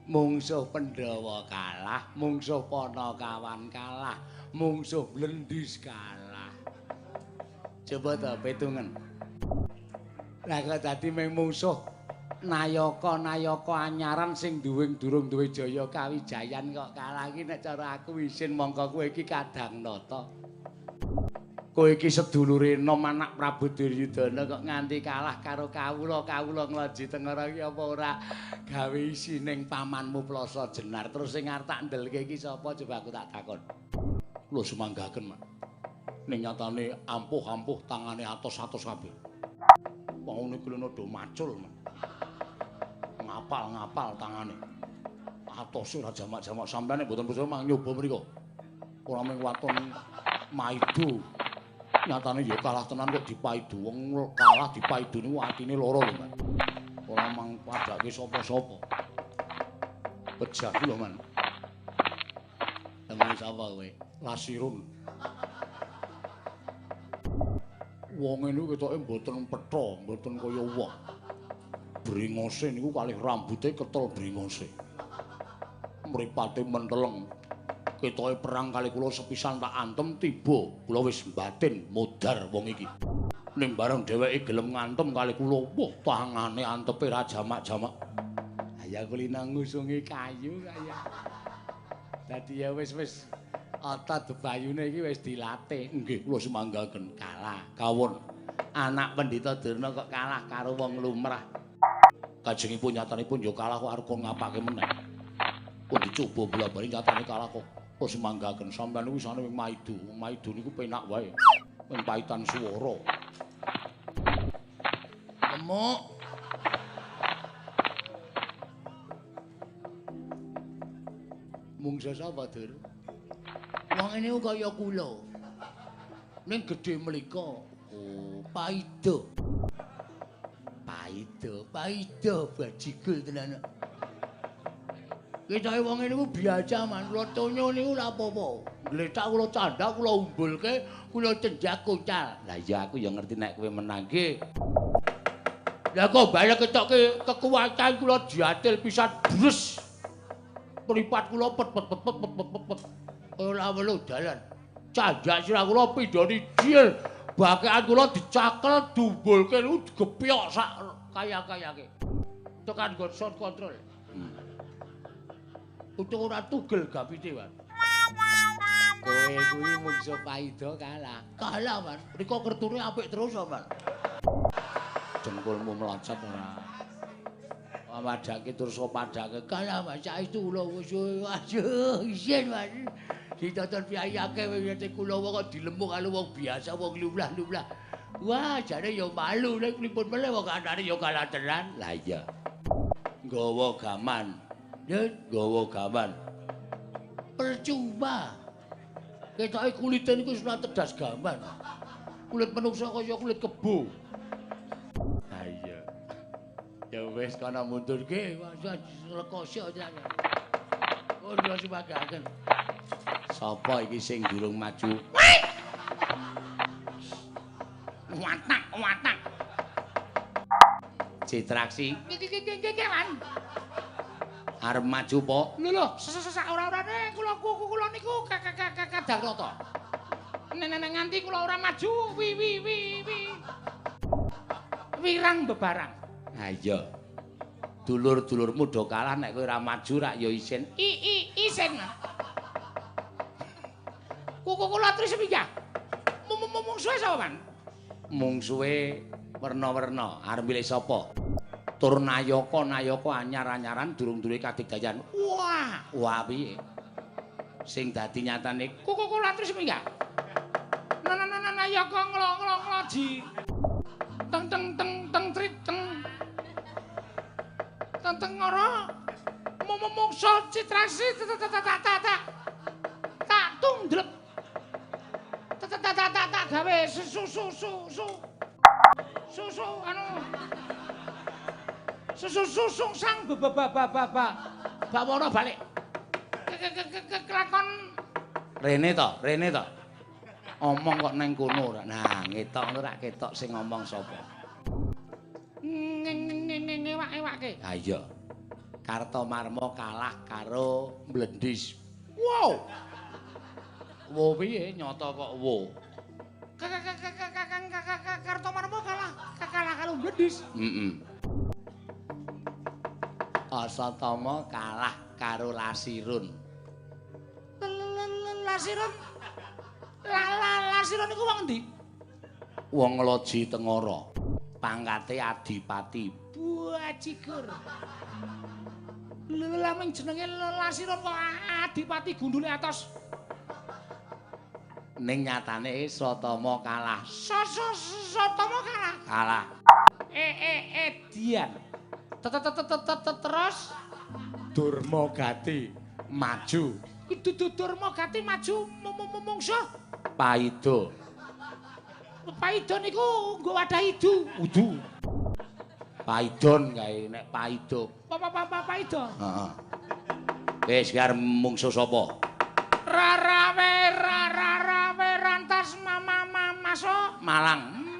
Mungsuh Pandhawa kalah, mungsuh Panakawan kalah, mungsuh Blendis kalah. Coba ta petungen. Lah kok dadi mung mungsuh Nayaka anyaran sing durung duwe jaya kawijayan kok kalah iki nek cara aku isin mongko kowe iki kadang nata. Kowe iki sedulure Enom anak Prabu Duryudana kok nganti kalah karo kawula ngloji tengara iki apa ora gawe isining pamanmu Plasa Jenar terus sing arep tak ndelke iki sapa coba aku tak takon. Kula sumanggaken, Mas. Ning nyatane ampuh-ampuh tangane atos-atos kabeh. Wong niku lho do macul, Mas. Ngapal tangane. Atose ora jamak-jamak sampeyan mboten percaya mang nyoba mriku. Ora mung waton maido. Nyatane ya kalah tenan kok dipaidu. Wong kalah dipaidu niku atine lara lho, Mas. Ora mang padake sapa-sapa. Bejak lho, Man. Temen sapa kowe? Lasirun. Wong niku ketoke mboten petha, mboten kaya wong. Bringose niku kalih rambute ketol bringose. Mripate menteleng. Ketoke perang kali kula sepisan tak antem tiba, kula wis batin modar wong iki. Ning bareng dheweke gelem ngantem kali kula, wah tangane antepe ra jamak-jamak. Ya kulina ngusungi kayu kaya. Dadi ya wis otot bebayune iki wis dilatih. Nggih, kula sumanggaken. Kalah. Kawon. Anak Pendhita Durna kok kalah karo wong lumrah. Kajengipun nyatanipun ya kalah kok arep ngapake meneh. Pun dicoba bola-bali nyatane kalah kok. Kula sumanggaken sampeyan niku wisane wing maidu. Maidu niku penak wae. Wing paitan swara. Lemuk. Mungsa sapa, Dur? Wong ini kaya kula. Ning gedhe mlika. Oh, paido. Paido bajigul tenan. Ketoke wong niku biasa man, kula tonyo niku ora apa-apa. Gletak kula candak, kula umbulke, kula cendak kocal. Lah iya aku ya ngerti nek kowe menang nggih. Lah kok balik ketoke kekuatan kula diatil pisan bres. Mripat kula pet. Ora welu dalan. Candak sirah kula pindhani diel. Bakean kula dicakel dumbulke niku digepyok sak kaya-kayake. Tekan nggon sound control. Utuk ora tugel gapite, Mas. Kowe kuwi mungsuh Paido kalah. Kalah, Man. Rika kertune apik terus, Man. Jengkulmu melacet ora. Pamadake terus padake kalah, Mas. Saiki kula wis aduh isin, Mas. Ditonton piyai akeh wis kula kok dilembung karo wong biasa, wong lumlah-lumlah. Wah, jare ya malu nek pripun meneh wong kandhane ya kalah tenan. Lah iya. Nggawa gaman. Nggawa gaman. Percuma. Ketoke kulite niku wis ora tedas gaman. Kulit manungsa kaya kulit kebo. Ha iya. Ya wis kana mundurke, rekoso jan. Oh, kula sumagaken. Sapa iki sing durung maju? Watak. Citraksi. Iki man. Arep maju po? Lho, ora-orane kula niku kadang rata. Nek nganti kula ora maju, wirang bebarang. Ha iya. Dulur-dulurmu do kalah nek kowe ora maju rak ya isin. Isin. Kuku kula terus piye? Mungsuhe sapa, Man? Mungsuhe werna-werna. Arep milih sapa? Tur Nayaka anyar-anyaran durung duwe kadigdayan. Wah piye? Sing dadi nyatane kuku kula terus piye? Nayaka nglo-nglo-ngloji. Teng trit teng. Teng ora. Mungsuh Citrasi tak tundrek. Tak gawe susu anu Susungsang bawana balik. Kelakon Rene to. Omong kok neng kono ora. Nah, ngetok ora ketok sing ngomong sapa. Ngewak-ewake. Ha iya. Kartomarma kalah karo Mlendis. Wow. Wo piye nyata kok wo. Kartomarma kalah karo Mlendis. Asatama kalah karo Lasirun. Lasirun? Lasirun iku wong endi? Wong Loji Tengara. Pangkate Adipati. Buajigur. Lah ming jenenge Lasirun kok Adipati gundule atos. Ning nyatane Satama kalah. Satama kalah. Kalah. Dian. Terus Durmagati maju. Durmagati maju mungsuh Paido. Paido niku nggo wadah idu. Udu. Paidon kae nek Paido. Paido. Heeh. Wis biar mungsuh sapa? Rarawe rantas maso Malang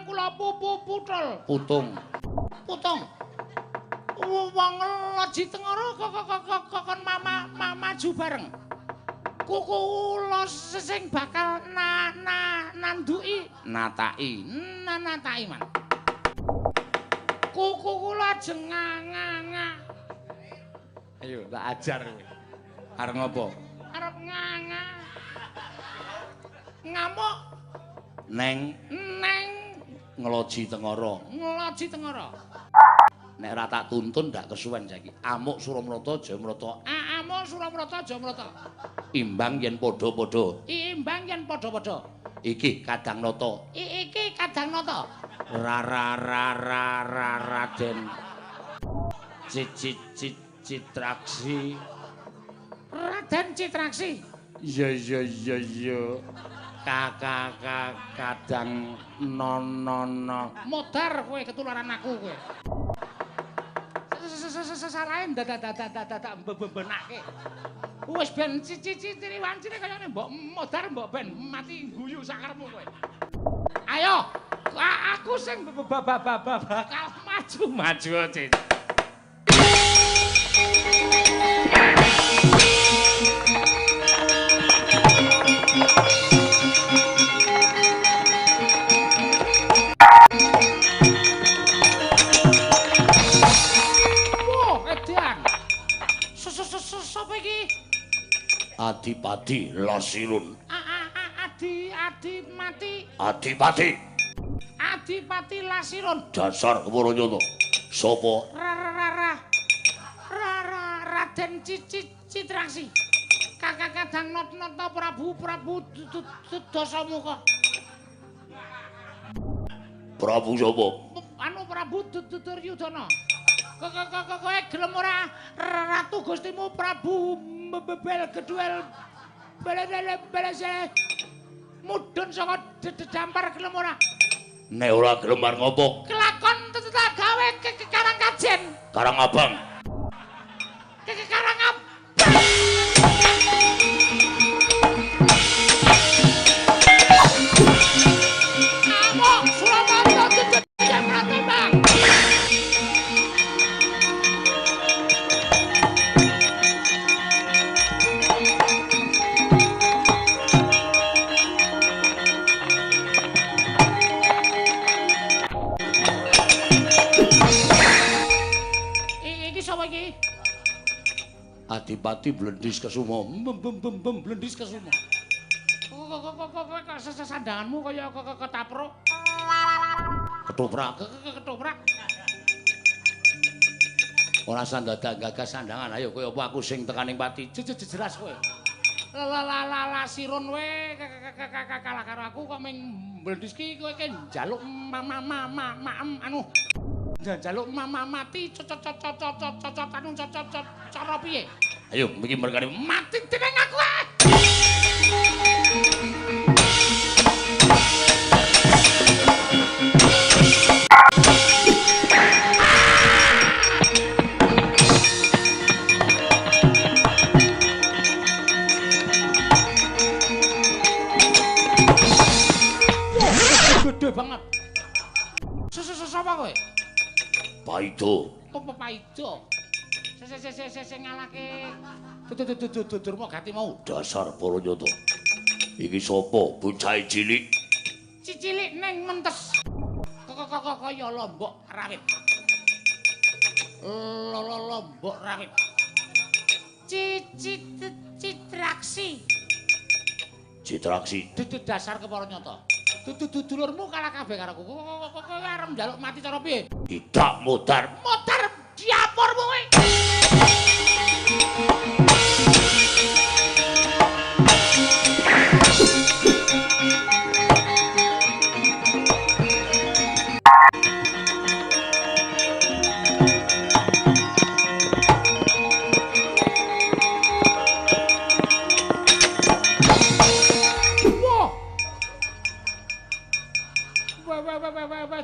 kula putul. Putung. Wong Loji Tengara kok maju bareng. Kula sing bakal nanduki nataki man. Kula ajeng nganga. Ayo tak ajar kowe. Arep ngopo? Arep nganga. Ngamuk neng Ngeloji Tengara. Nek ora tak tuntun ndak kesuwen saiki. Amuk Suramrata Jayamrata. Amuk Suramrata Jayamrata. Imbang yen padha-padha. Iki Kadhangnata. Iki Kadhangnata. Raden Citraksi. Raden Citraksi. Iya. Kadang nono. Modar kowe ketularan aku kowe. Sesarae dadak bebenake. Wis ben cici-ciri wancine kayane mbok modar mbok ben mati guyu sakarepmu kowe. Ayo, aku sing bakal maju Cici. Adipati Lasirun. Adipati Lasirun. Dasar Kemaranyata. Sapa? Raden Citraksi. Kakak Kadhangnata Prabu Dasamuka. Prabu sapa? Prabu Duryudana. Kowe gelem ora Ratu Gustimu Prabu Belgeduel belese mudhun saka dampar gelem ora? Nek ora gelem arep ngopo? Kelakon gawe Karang Kajen. Karang Abang. Karang Abang. Amuk Suramrata Jayamrata Bang. Adipati Mlendis Kesuma. Mlendis Kesuma. Kok sesandanganmu kaya ketapruk. Ketoprak. Ora sandadak gagas sandangan. Ayo kowe apa aku sing tekaning pati. Jelas kowe. Lasirun we kalah karo aku kok ming Mlendis ki kowe ki njaluk anu njaluk mati cocot anu cara piye? Ayo iki mergane mati dening aku. Sapa kowe? Paido. Apa Paido? Sing ngalake Durma Gati mau. Dasar Paranyata. Iki sapa? Bocah cilik. Cilik ning mentes. Kaya lombok rawit. Lombok rawit. Citraksi. Citraksi. Dasar Keparanyata. Dulurmu kalah kabeh karo aku. Kowe arep njaluk mati cara piye? Tidak modar. Motor diapurmu kowe.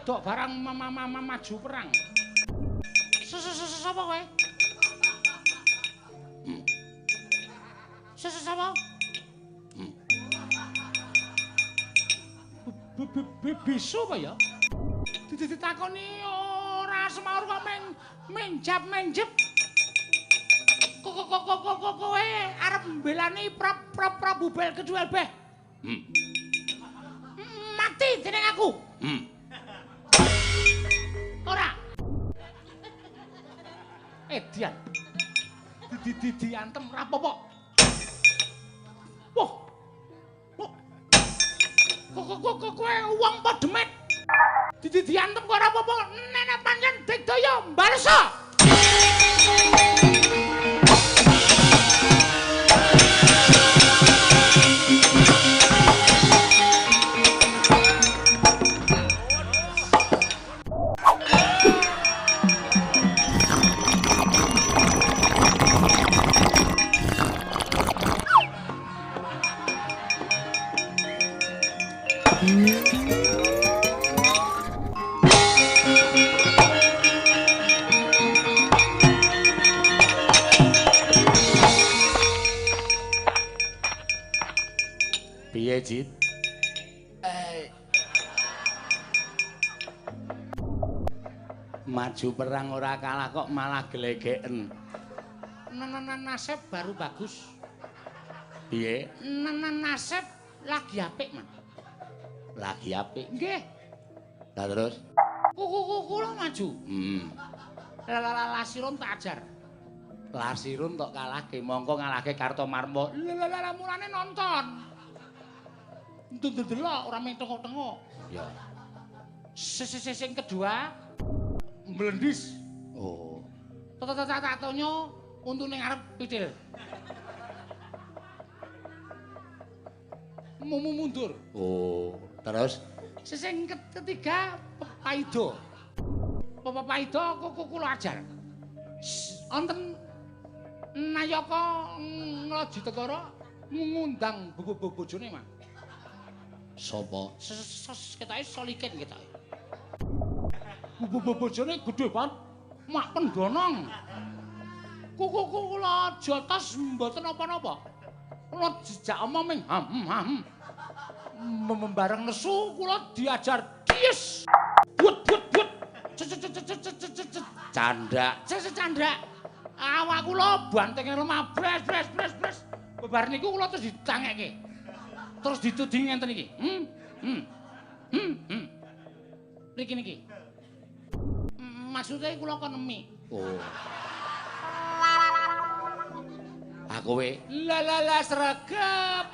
Dok barang maju perang. Sapa kowe? Sapa? Bisu apa ya? Ditakoni ora semaur kok menjep. Kowe arep mbelani Prabu Bel Kedua Beh. Mati dening aku. Ora. Dian. Diantem rapopo. Wah. Kowe wong apa demit? Diantem kok rapopo. Nenek pancen digdaya mbalesa. Piye, Jit? Maju perang ora kalah kok malah gelegeken. Nasib baru bagus. Piye? Nasib lagi apik, Man. Lagi apik? Nggih. Lah terus? Kula maju. Lasirun tak ajar. Lasirun tok kalahke, mongko ngalahke Kartomarma. Lah mulane nonton. Delok ora mung tengok-tengok. Ya. Sing kedua mblendis. Oh. Tata-tatanya untune ngarep pitil. Mundur. Oh, terus sing ketiga Paido. Paido kula ajar. Wonten Nayaka Nglajitegara ngundang bojone, Mas. Sapa? Ketoke Solikin ketoke. Bojone gedhe banget. Mak pendonong. Kula jotos mboten apa-apa. Kula dijak omong ming membareng nesu kula diajar dies. Wut. Candak. Candak. Awak kula bantenge lemah bres. Bebar niku kula terus ditangeke. Terus dituding ngenten iki. Niki. Maksudnya kula kon nemi. Oh. Aku we. La sregep.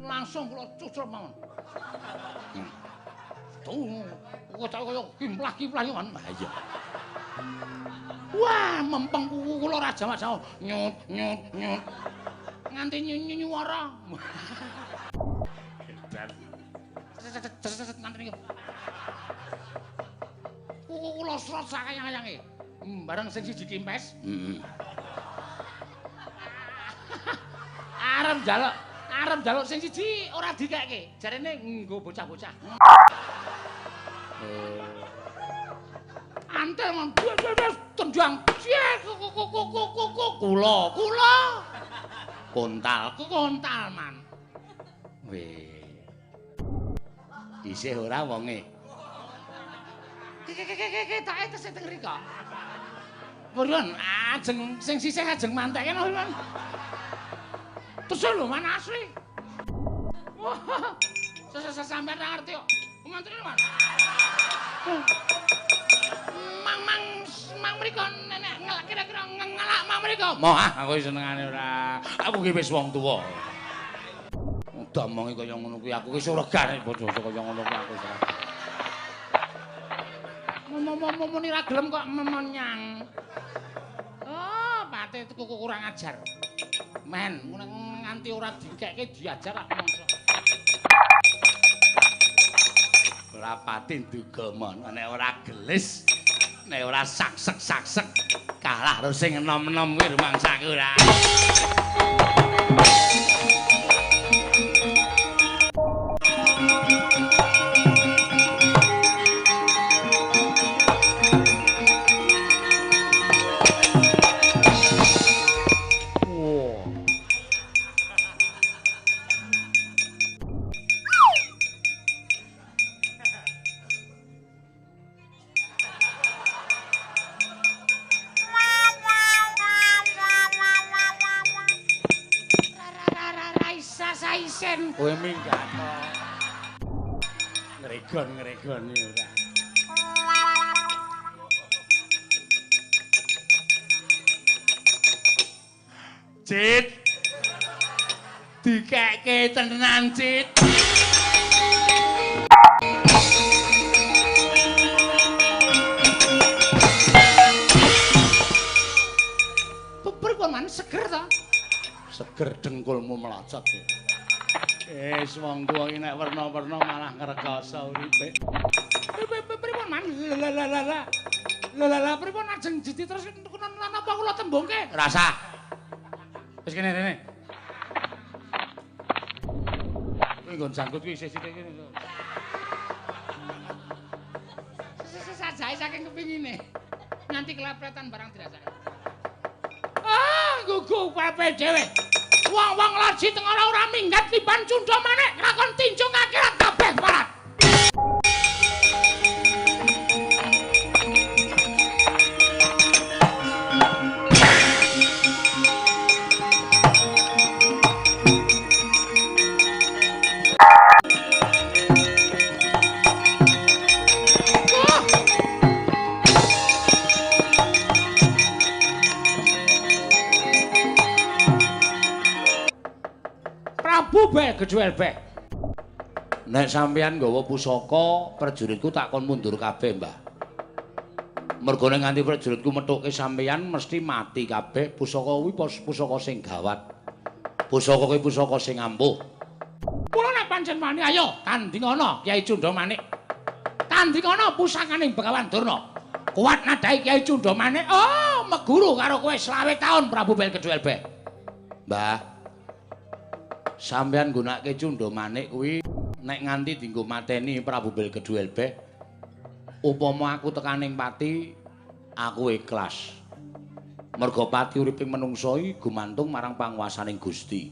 Langsung kula cucuk mawon. Tuh, kaya kimplah-kimplah yo kan. Iya. Wah, mempeng kula ora jamak-jamak. Nyut. Nganti nyuwara. Nganti niku. Kula srot sakayang-kayange. Bareng sing siji kimpes. Arep njaluk sing siji ora dikeke. Jarene nggo bocah-bocah. Antel mon tendang. Kula. Kontal man. Weh. Isih ora wonge. Tak tesih teng mriko. Purun, ajeng sing sisih ajeng mantekke no. Terus lho mana asli. Wah. Sampeyan ra ngerti kok. Mantri Mas. Mang mriko nenek kira-kira ngelak mang mriko. Moh aku senengane ora. Aku ki wis wong tuwa. Domongi kaya ngono kuwi aku ki suregan bojo kaya ngono kuwi aku. Muni ra gelem kok menyang. Oh, pate kuku kurang ajar. Men, nganti ora dikekke diajar kok mongso. Ora pati nduga mon, nek ora gelis, nek ora saksek kalah karo sing enom-enom kuwi rumangsaku ora. Kowe minggat to. Ngregon-ngregoni ora. Cit. Dikekke tenan, Cit. Pripun man seger to? Seger dengkulmu melacot. Wong tuwa iki nek werna-werna malah ngrekoso uripe. Pripun man? Lah pripun ajeng jiti terus napa kula tembungke? Rasa. Wis kene rene. Kuwi nggon jangkut kuwi isih sithik kene. Sajae saking kepingine. Nganti kelepretan barang dirasake. Ah, gugu pepe dhewe. Wong-wong laji tengara ora minggat liban cundha manik lakon tinjung akhirat kabeh parat. Bubeh kejuel beh. Nek sampeyan nggawa pusaka, prajuritku tak kon mundur kabeh, Mbah. Mergone nganti prajuritku methuke sampeyan mesti mati kabeh. Pusaka kuwi pusaka sing gawat. Pusaka kuwi pusaka sing ampuh. Kula nek pancen wani ayo tandingana Kyai Cundha Manik. Tandingana pusakaning Begawan Durna. Kuat nadai Kyai Cundha Manik. Oh, meguru karo kowe 20 taun Prabu Bel kejuel beh. Mbah. Sampeyan nggunakake Cundha Manik kuwi nek nganti dienggo mateni Prabu Bel keduel beh upama aku tekaning pati aku ikhlas merga pati uriping menungsa iki gumantung marang panguwasaning Gusti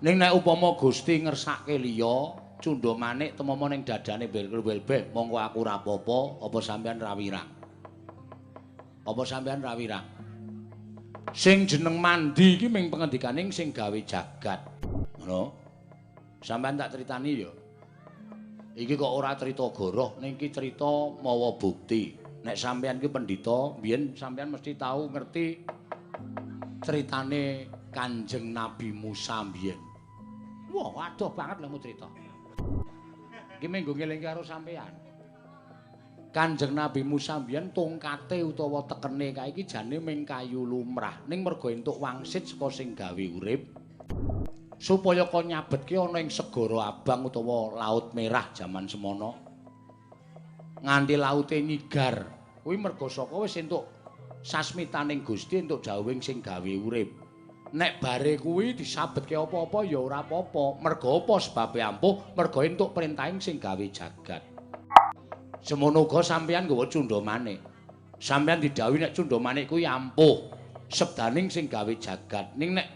ning nek upama Gusti ngersake liya Cundha Manik temama ning dadane Bel keduel beh monggo aku ora apa-apa apa sampeyan ra wirang sing jeneng mandi iki ming pengendikaning sing gawe jagat. Ngono. Sampeyan tak critani ya. Iki kok ora crita goroh, ning iki crita mawa bukti. Nek sampeyan ki pendhita, biyen sampeyan mesti tahu ngerti critane Kanjeng Nabi Musa biyen. Wah, waduh banget lemu crita. Iki menggo ngelingke karo sampeyan. Kanjeng Nabi Musa biyen tongkate utawa tekene kae iki jane ming kayu lumrah ning mergo entuk wangsit saka sing gawe urip supaya kon nyabetke ana ing segara abang utawa laut merah jaman semono nganti laute nyigar kuwi mergo saka wis entuk sasmitaning Gusti entuk dawuhing sing gawe urip nek bare kuwi disabetke apa-apa ya ora apa-apa mergo apa sebabe ampuh mergo entuk perintahing sing gawe jagat. Semono uga sampeyan nggawa Cundha Manik. Sampeyan didhawuhi nek Cundha Manik kuwi ampuh sebdaning sing gawe jagat. Ning nek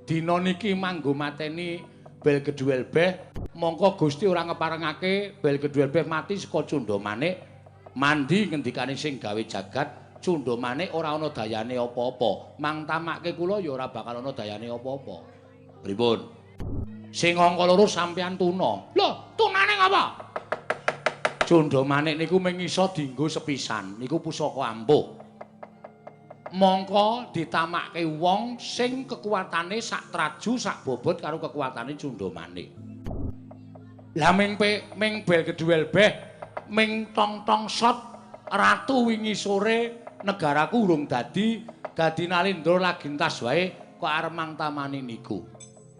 dina niki manggo mateni Bel keduel beh Mongko Gusti ora ngeparengake bel kedhuwe mati saka Cundha Manik. Mandi ngendikane sing gawe jagat, Cundha Manik ora ana dayane apa-apa. Mang tamake kula ya ora bakal ana dayane apa-apa. Pripun? Sing angka loro sampeyan tuna. Lho, tunane ngapa? Cundha Manik niku mung iso dienggo sepisan. Niku pusaka ampuh. Mongko ditamakke wong sing kekuatane sak traju sak bobot karo kekuatane Cundha Manik. Lah ming bel kedhuwel beh ming tong-tong shot ratu wingi sore negaraku urung dadi Nalindra lagi entas wae kok arep mangtamani niku.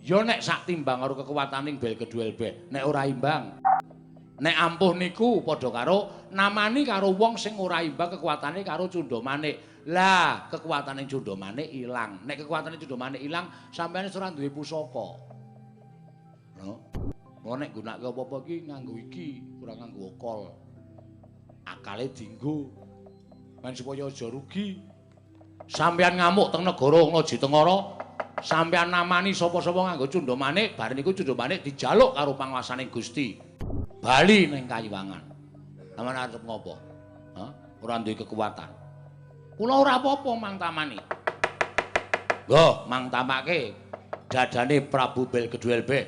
Ya nek sak timbang karo kekuwataning bel kedhuwel beh, nek ora imbang. Nek ampuh niku padha karo namani karo wong sing ora imbang kekuwatane karo Cundha Manik. Lah, kekuatane Cundha Manik ilang. Nek kekuatane Cundha Manik ilang, sampeyan ora duwe pusaka. No. Mau nek gunake apa-apa iki nganggo iki, ora nganggo okol. Akale dienggo. Men supaya aja rugi. Sampeyan ngamuk teng negara Ngaji Tengara, sampeyan namani sapa-sapa nganggo Cundha Manik, bar niku Cundha Manik dijaluk karo panguwasaning Gusti. Bali ning Kayiwangan. Sampeyan arep ngopo? Hah? Ora duwe kekuatan. Kula ora apa-apa Mang Tamani. Nggo, Mang tamake dadane Prabu Bel Kedhuwel Beh.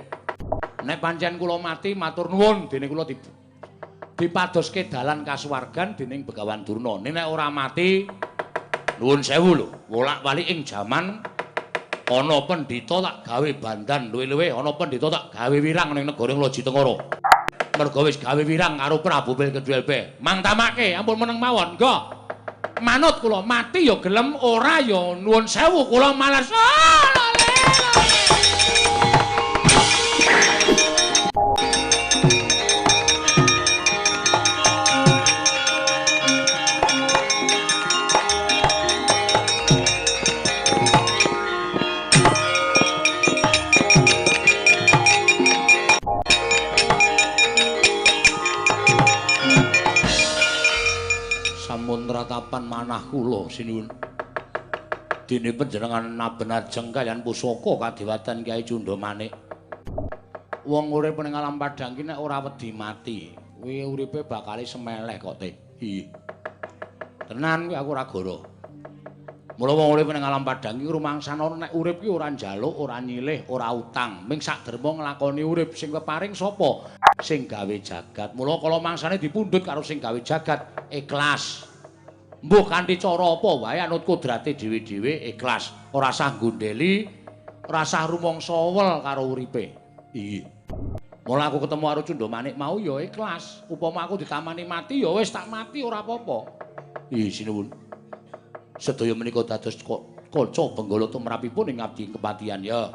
Nek pancen kula mati matur nuwun dene kula dipadoske dalan kasuwargan dening Begawan Durna. Nek ora mati nuwun sewu lho, wolak-walik ing jaman ana pendhita tak gawe bandan luwe-luwe, ana pendhita tak gawe wirang ning negara Ngaji Tengara. Merga wis gawe wirang karo Prabu Bel Kedhuwel Beh. Mang tamake ampun meneng mawon. Nggo. Manut kula mati ya gelem, ora ya nuwun sewu kula malas. Ratapan manah kula sinuwun. Dene panjenengan naben ajeng kalian pusaka kadiwatan Kyai Cundha Manik. Wong urip ning alam padang ki nek ora wedi mati, kuwi uripe bakale semeleh kok Teh. Iya. Tenan kuwi aku ora goro. Mula wong urip ning alam padang ki rumangsana nek urip ki ora njaluk, ora nyilih, ora utang. Ming sak derma nglakoni urip sing keparing sapa? Sing gawe jagat. Mula kala mangsane dipundhut karo sing gawe jagat, ikhlas. Mbuh kanthi cara apa wae anut kodrate dhewe-dhewe ikhlas, ora sah gondeli, ora sah rumangsa wel karo uripe. Iya. Mula aku ketemu karo Cundha Manik mau ya ikhlas. Upama aku ditamani mati ya wis tak mati ora apa-apa. Iya sinuwun. Sedaya menika dados kanca benggala tumrapipun ing abdi kepatihan ya.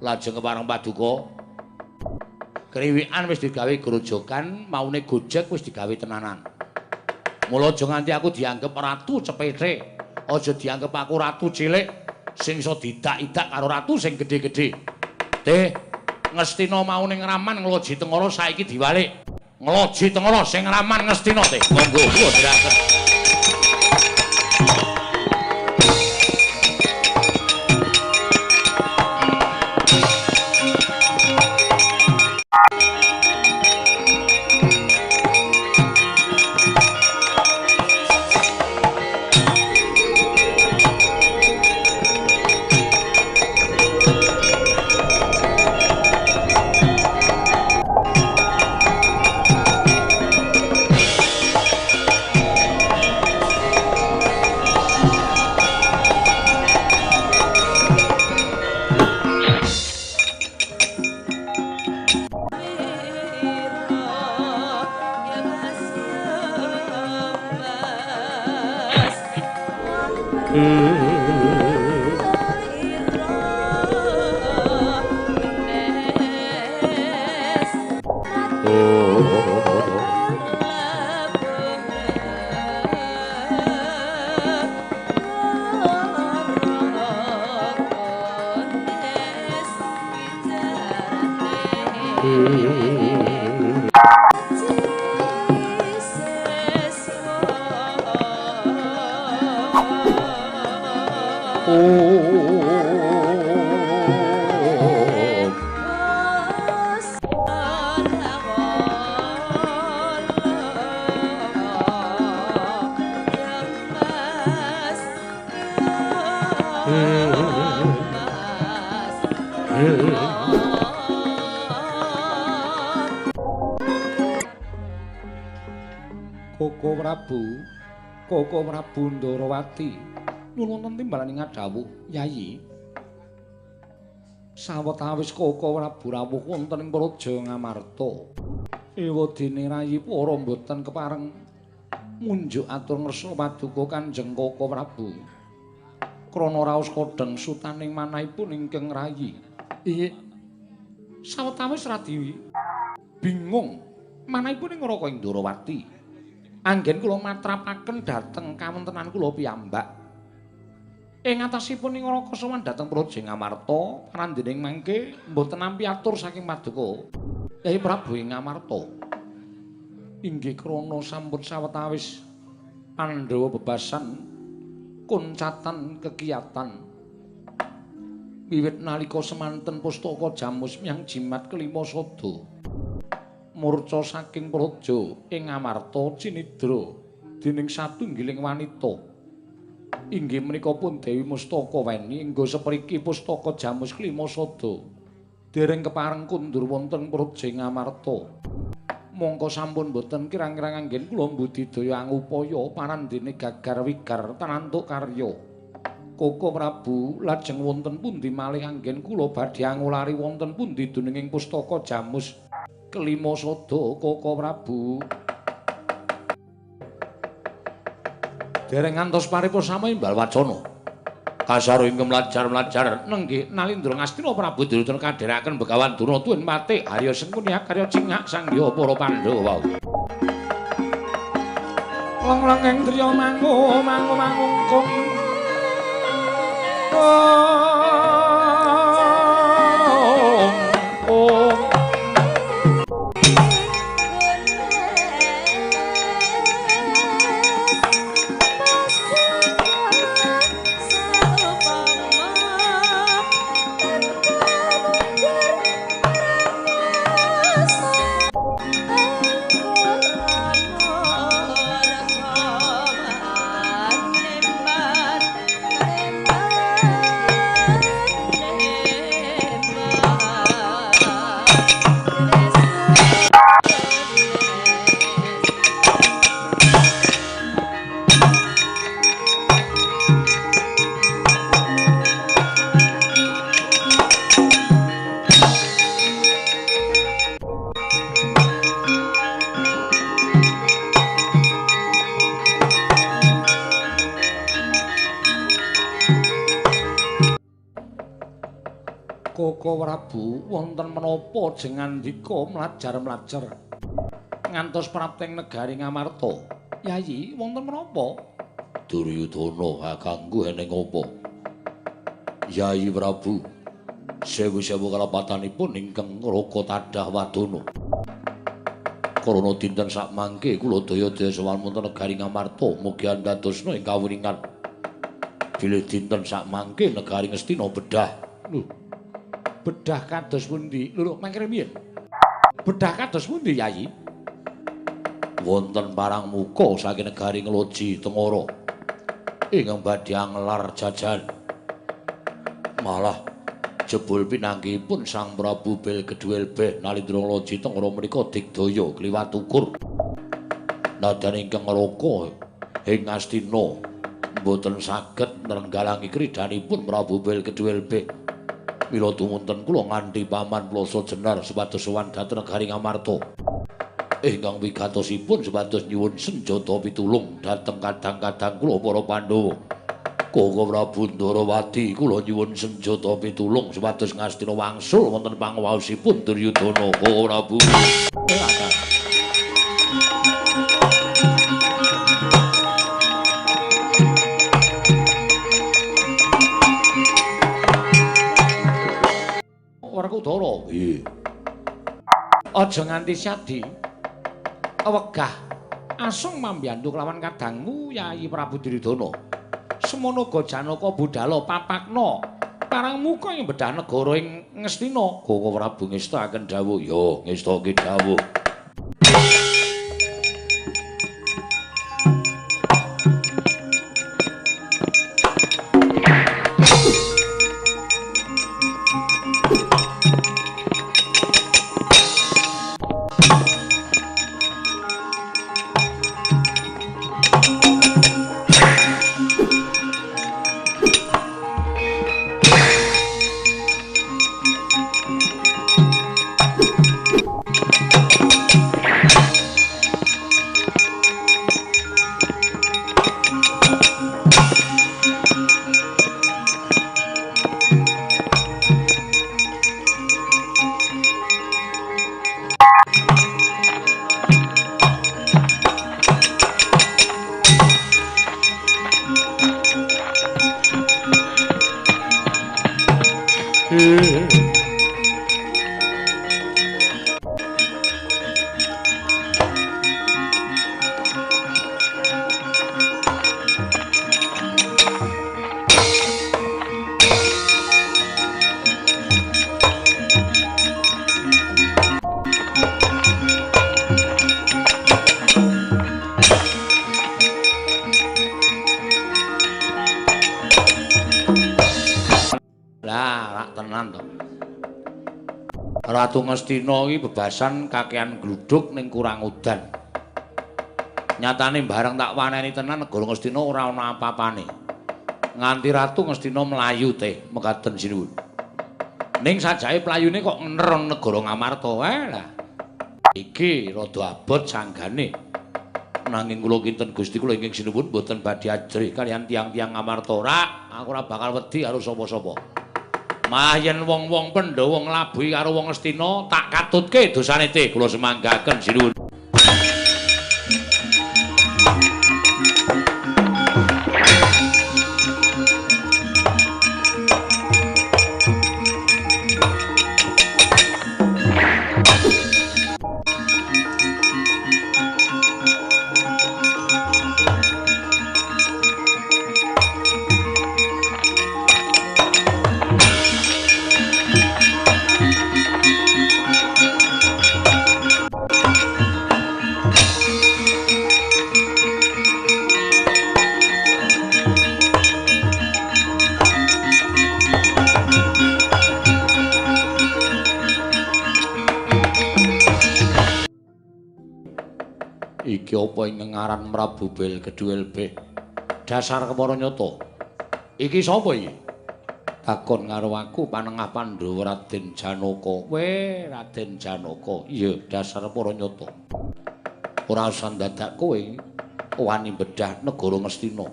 Lajeng kepareng paduka. Kriwikan wis digawe grojogan, maune gojek wis digawe tenanan. Mula aja nganti aku dianggep ratu cepethik, aja dianggep aku ratu cilik sing iso didak-idak karo ratu sing gedhe-gedhe. Teh, Ngastina mau ning Raman Ngloji Tengara saiki diwalik. Ngloji Tengara sing Raman Ngastina teh. Monggo kula diraken. Koko Prabu Ndarawati nuwun wonten timbalan ing dawuh Yayi. Sawetawis Koko Prabu rawuh wonten ing Praja Ngamarta. Ewadene rayi para boten kepareng munjuk atur ngersa paduka Kanjeng Koko Prabu. Krana raos kodheng sutaning manahipun ingkang rayi. Iye. Sawetawis radi bingung manahipun ing Raka Ndarawati. Anggen kula matrapaken dhateng kawontenan kula piyambak. Ing atasipun ing Raka sowan dhateng Praja Ngamarta, parandening mangke mboten nampi atur saking paduka Kyai Prabu ing Ngamarta. Inggih krana sampun sawetawis Pandhawa bebasan kuncatan kekiyatan. Wiwit nalika semanten pustaka Jamus miyang jimat kelima sada. Murca saking praja ing Ngamarta cinidra dening satunggiling wanita. Inggih menika pun Dewi Mustaka Weni ingga sepriki pustaka Jamus kelima sada. Dereng kepareng kundur wonten praja Ngamarta. Mongko sampun boten kirang-kirang anggen kula mbudidaya angupaya parandene gagar wigar tanantuk karya. Koko Prabu lajeng wonten pundi malih anggen kula badhe angulari wonten pundi dununging pustaka Jamus kelima sada Koko Prabu. Dereng ngantos paripurna imbal wacana. Kasaro ing mlajar-mlajar nenggih Nalindra Ngastina Prabu Duryudana kadheraken Begawan Durna tuwin mati Arya Sengkuni karya cingak sangya para Pandhawa wau. Lenglenging triya mangungkung. Koko Prabu wonten menapa jengandika mlajar-mlajar ngantos prapting negari Ngamarta? Yayi, wonten menapa? Duryudana kanggo eneng apa? Yayi Prabu, sewu-sewu kalepatanipun ingkang Raka Tadhah Wadana. Krana dinten sak mangke kula daya-daya sowan wonten negari Ngamarta mugi andadosna ing kawuningan. Bilih dinten sak mangke negari Ngastina bedah. Lho. Bedah kados pundi? Lho, mangkene piye? Bedah kados pundi, Yayi? Wonten parang muka saking negari Ngloji Tengara ingkang badhe anglar jajan. Malah jebul pinanggihipun Sang Prabu Bilgedwelbeh Nalindra Ngloji Tengara menika digdaya kliwat ukur. Nadan ingkang Raka ing Ngastina boten saged nrenggalangi kridanipun Prabu Bilgedwelbeh. Mila tumunten kula nganthi paman plasa jenar supados sowan dhateng negari Ngamarta. Ingkang wigatosipun supados nyuwun senjata pitulung dhateng kadang-kadang kula para Pandhawa. Koko Prabu Ndarawati kula nyuwun senjata pitulung supados Ngastina wangsul wonten pangwaosipun Duryudana. Koko Prabu. Werkudara. Nggih. Aja nganti syadi. Wegah asung mambiyantu kelawan kadangmu Yayi Prabu Duryudana. Semono uga Janaka Budhala papakna parangmu kaya bedah negara ing Ngastina. Koko Prabu ngestaken dawuh. Ya, ngestake dawuh. Ratu Ngastina iki bebasan kakean gluduk ning kurang udan. Nyatane bareng tak waneni tenan negara Ngastina ora ana apa-apane. Nganti Ratu Ngastina mlayu teh mekaten sinuwun. Ning sajae playune kok ngener negara Ngamarta wae lah. Iki rada abot sanggane. Nanging kula kinten Gusti kula ingkang sinuwun boten badhe ajrih kaliyan tiang-tiang Ngamarta. Aku ora bakal wedi karo sapa-sapa. Malah yen wong-wong Pandhawa nglabuhi karo wong Astina tak katutke dosane teh kula semanggaken sinuwun. Iki apa ing ngaran Prabu Bel Kedhuel B. Dasar kepara nyata. Iki sapa iki? Takon karo aku panengah Pandhawa Raden Janaka. Weh, Raden Janaka. Iya, dasar para nyata. Ora usah dadak kowe wani bedah negara Ngastina.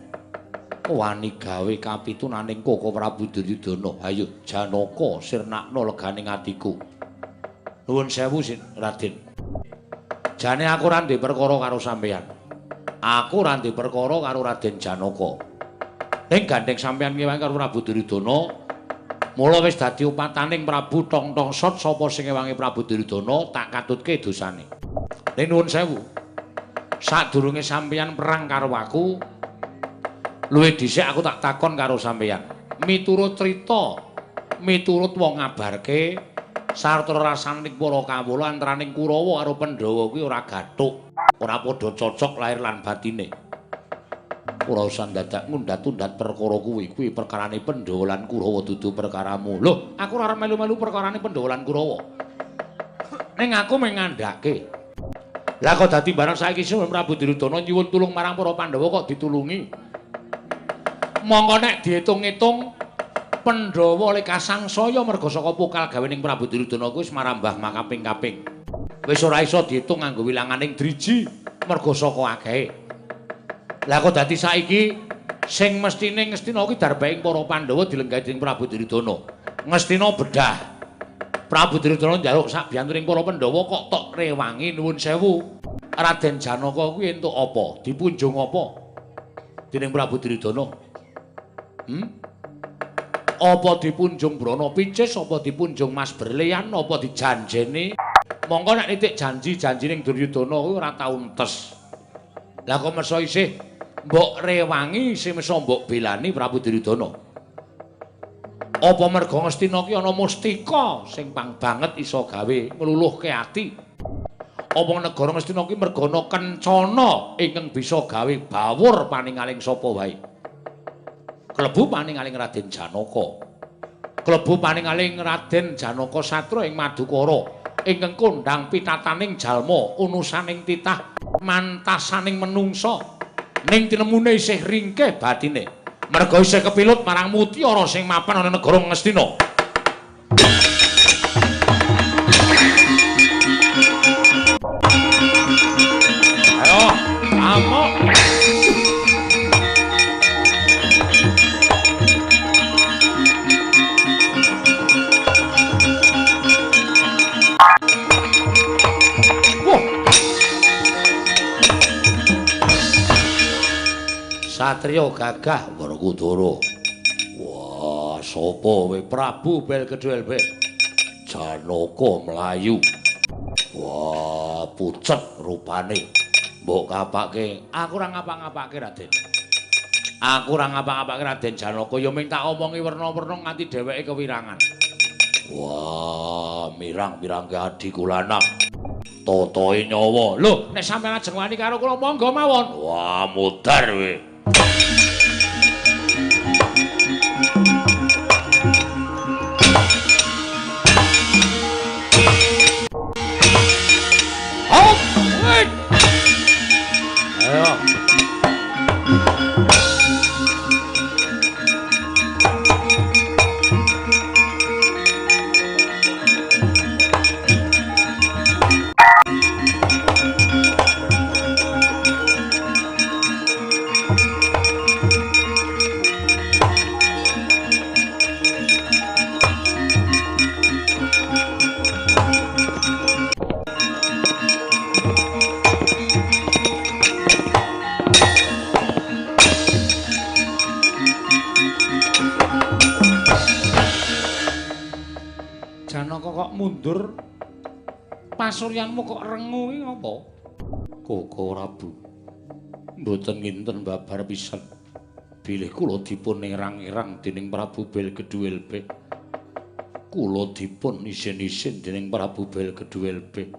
Wani gawe kapitunaning Koko Prabu Duryudana. Hayo Janaka sirnakna leganing atiku. Nuwun sewu Raden. Jane aku ora ndek perkara karo sampeyan. Aku ora ndek perkara karo Raden Janaka. Ning gandeng sampeyan ngewangi karo Prabu Duryudana, mula wis dadi upataning Prabu Tong-tong Sot sapa sing ngewangi Prabu Duryudana tak katutke dosane. Ning nuwun sewu. Sadurunge sampeyan perang karo aku, luwih dhisik aku tak takon karo sampeyan. Miturut crita, miturut wong ngabarke sarta rasaning para kawula antaraning Kurawa karo Pandhawa kuwi ora gathuk, ora padha cocok lair lan batine. Ora usah dadak ngundat-undat perkara kuwi perkarane Pandhawa lan Kurawa dudu perkaramu. Lho, aku ora melu-melu perkarane Pandhawa lan Kurawa. Ning aku mengandhake. Lah kok dadi barang saiki sing Prabu Duryudana nyuwun tulung marang para Pandhawa kok ditulungi. Monggo nek diitung-itung Pandhawa oleh kasangsaya merga saka pokal gawening Prabu Duryudana kuwi wis marambah makaping-kaping. Wis ora iso diitung nganggo wilanganing driji merga saka akehe. Lah kok dadi saiki sing mestine Ngastina kuwi darbaing para Pandhawa dilenggahi dening Prabu Duryudana. Ngastina bedah. Prabu Duryudana njaluk sak biyantuning para Pandhawa kok tok rewangi nuwun sewu. Raden Janaka kuwi entuk apa? Dipunjung apa? Dening Prabu Duryudana. Apa dipunjung Brana Picis, apa dipunjung Mas Berlian, apa dijanjeni. Monggo nek nitik janji-janji ning Duryudana kuwi ora tau entes. Lah kok mesa isih mbok rewangi, isih mesa mbok belani Prabu Duryudana. Apa merga Ngastina ki ana mustika sing pang banget iso gawe ngluluhke ati. Apa negara Ngastina ki merga ana kencana ingkang bisa gawe bawur paningaling sapa wae. Klebu paningaling Raden Janaka. Klebu paningaling Raden Janaka Satra ing Madukara ingkang kondhang pitataning jalma unusaning titah mantasaning menungsa ning tinemune isih ringkeh batine merga isih kepilut marang mutiara sing mapan ana negara Ngastina. Ayo, amok. Satriya gagah Werkudara. Wah, sapa kowe Prabu Bel Kedhuel B? Janaka mlayu. Wah, pucet rupane. Mbok kapake. Aku ora ngapa-ngapake, Raden. Aku ora ngapa-ngapake Raden Janaka, ya ming tak omongi werna-werna nganti dheweke kewirangan. Wah, mirang-mirang ke adiku lanang. Totoe nyawa. Lho, nek sampeyan ajeng wani karo kula monggo mawon. Wah, mudar kowe. mundur pasuryanmu kok rengu iki apa? Koko Prabu. Mboten nginten babar pisan. Bilih kula dipun irang-irang dening Prabu Belgeduelbe. Kula dipun isin-isin dening Prabu Belgeduelbe.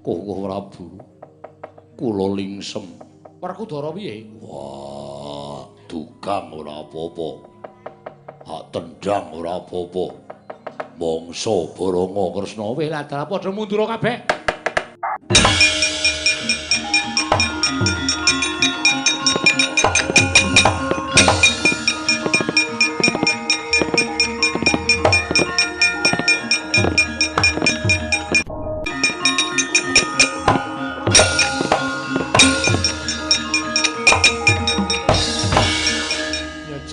Koko Prabu. Kula lingsem. Werkudara piye? Wah, dukang ora apa-apa. Hak tendang ora apa-apa. Mangsa Baranga Kresna Weh lah dalah padha mundur kabeh.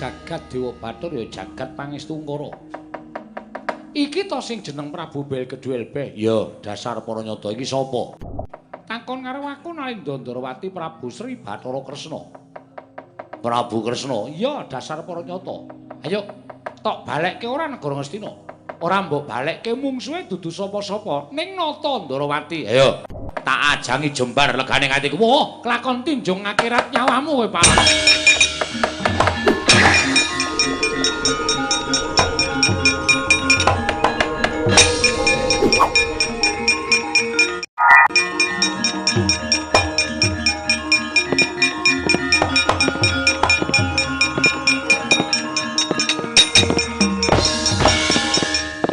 Jagat Dewa Bathara ya jagat pangestu Ngkara. Iki to sing jeneng Prabu Belgeduelbe. Ya, dasar para nyata iki sapa? Takon karo aku Nalindra Ndrawati Prabu Sri Bathara Kresna. Prabu Kresna. Iya, dasar para nyata. Ayo, tok balekke ora negara Ngastina. Ora mbok balekke mungsuhe dudu sapa-sapa, ning Nata Ndrawati. Ayo, tak ajangi jembar legane atiku. Wah, kelakon tinjung akhirat nyawamu kowe, Pak.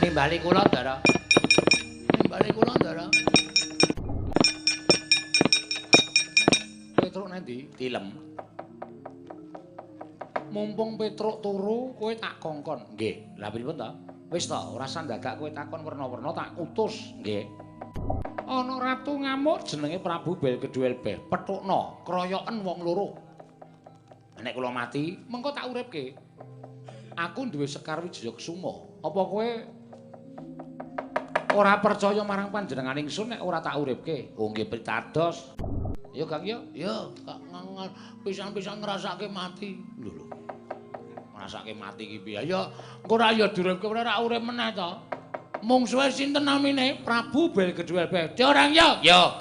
Nimbali kula, Ndara. Nimbali kula, Ndara. Petruk nanti tilem. Mumpung Petruk turu, kowe tak kongkon. Nggih. Lah pripun ta? Wis ta, ora sandadak kowe takon werna-werna tak utus. Nggih. Ana ratu ngamuk jenenge Prabu Belgeduelbe. Petukna, kroyoken wong loro. Nek kula mati, mengko tak uripke. Aku duwe Sekar Wijayakesuma. Apa kowe ora percaya marang panjenengan ingsun nek ora tak uripke? Oh nggih pitados. Ya Kang ya. Ya, pisan-pisan ngrasake mati. Lho. Ngrasake mati iki piye? Ya engko ora ya duripke ora urip meneh to. Mungsuhe sinten namine? Prabu Belgeduelbe. Diorang ya. Ya.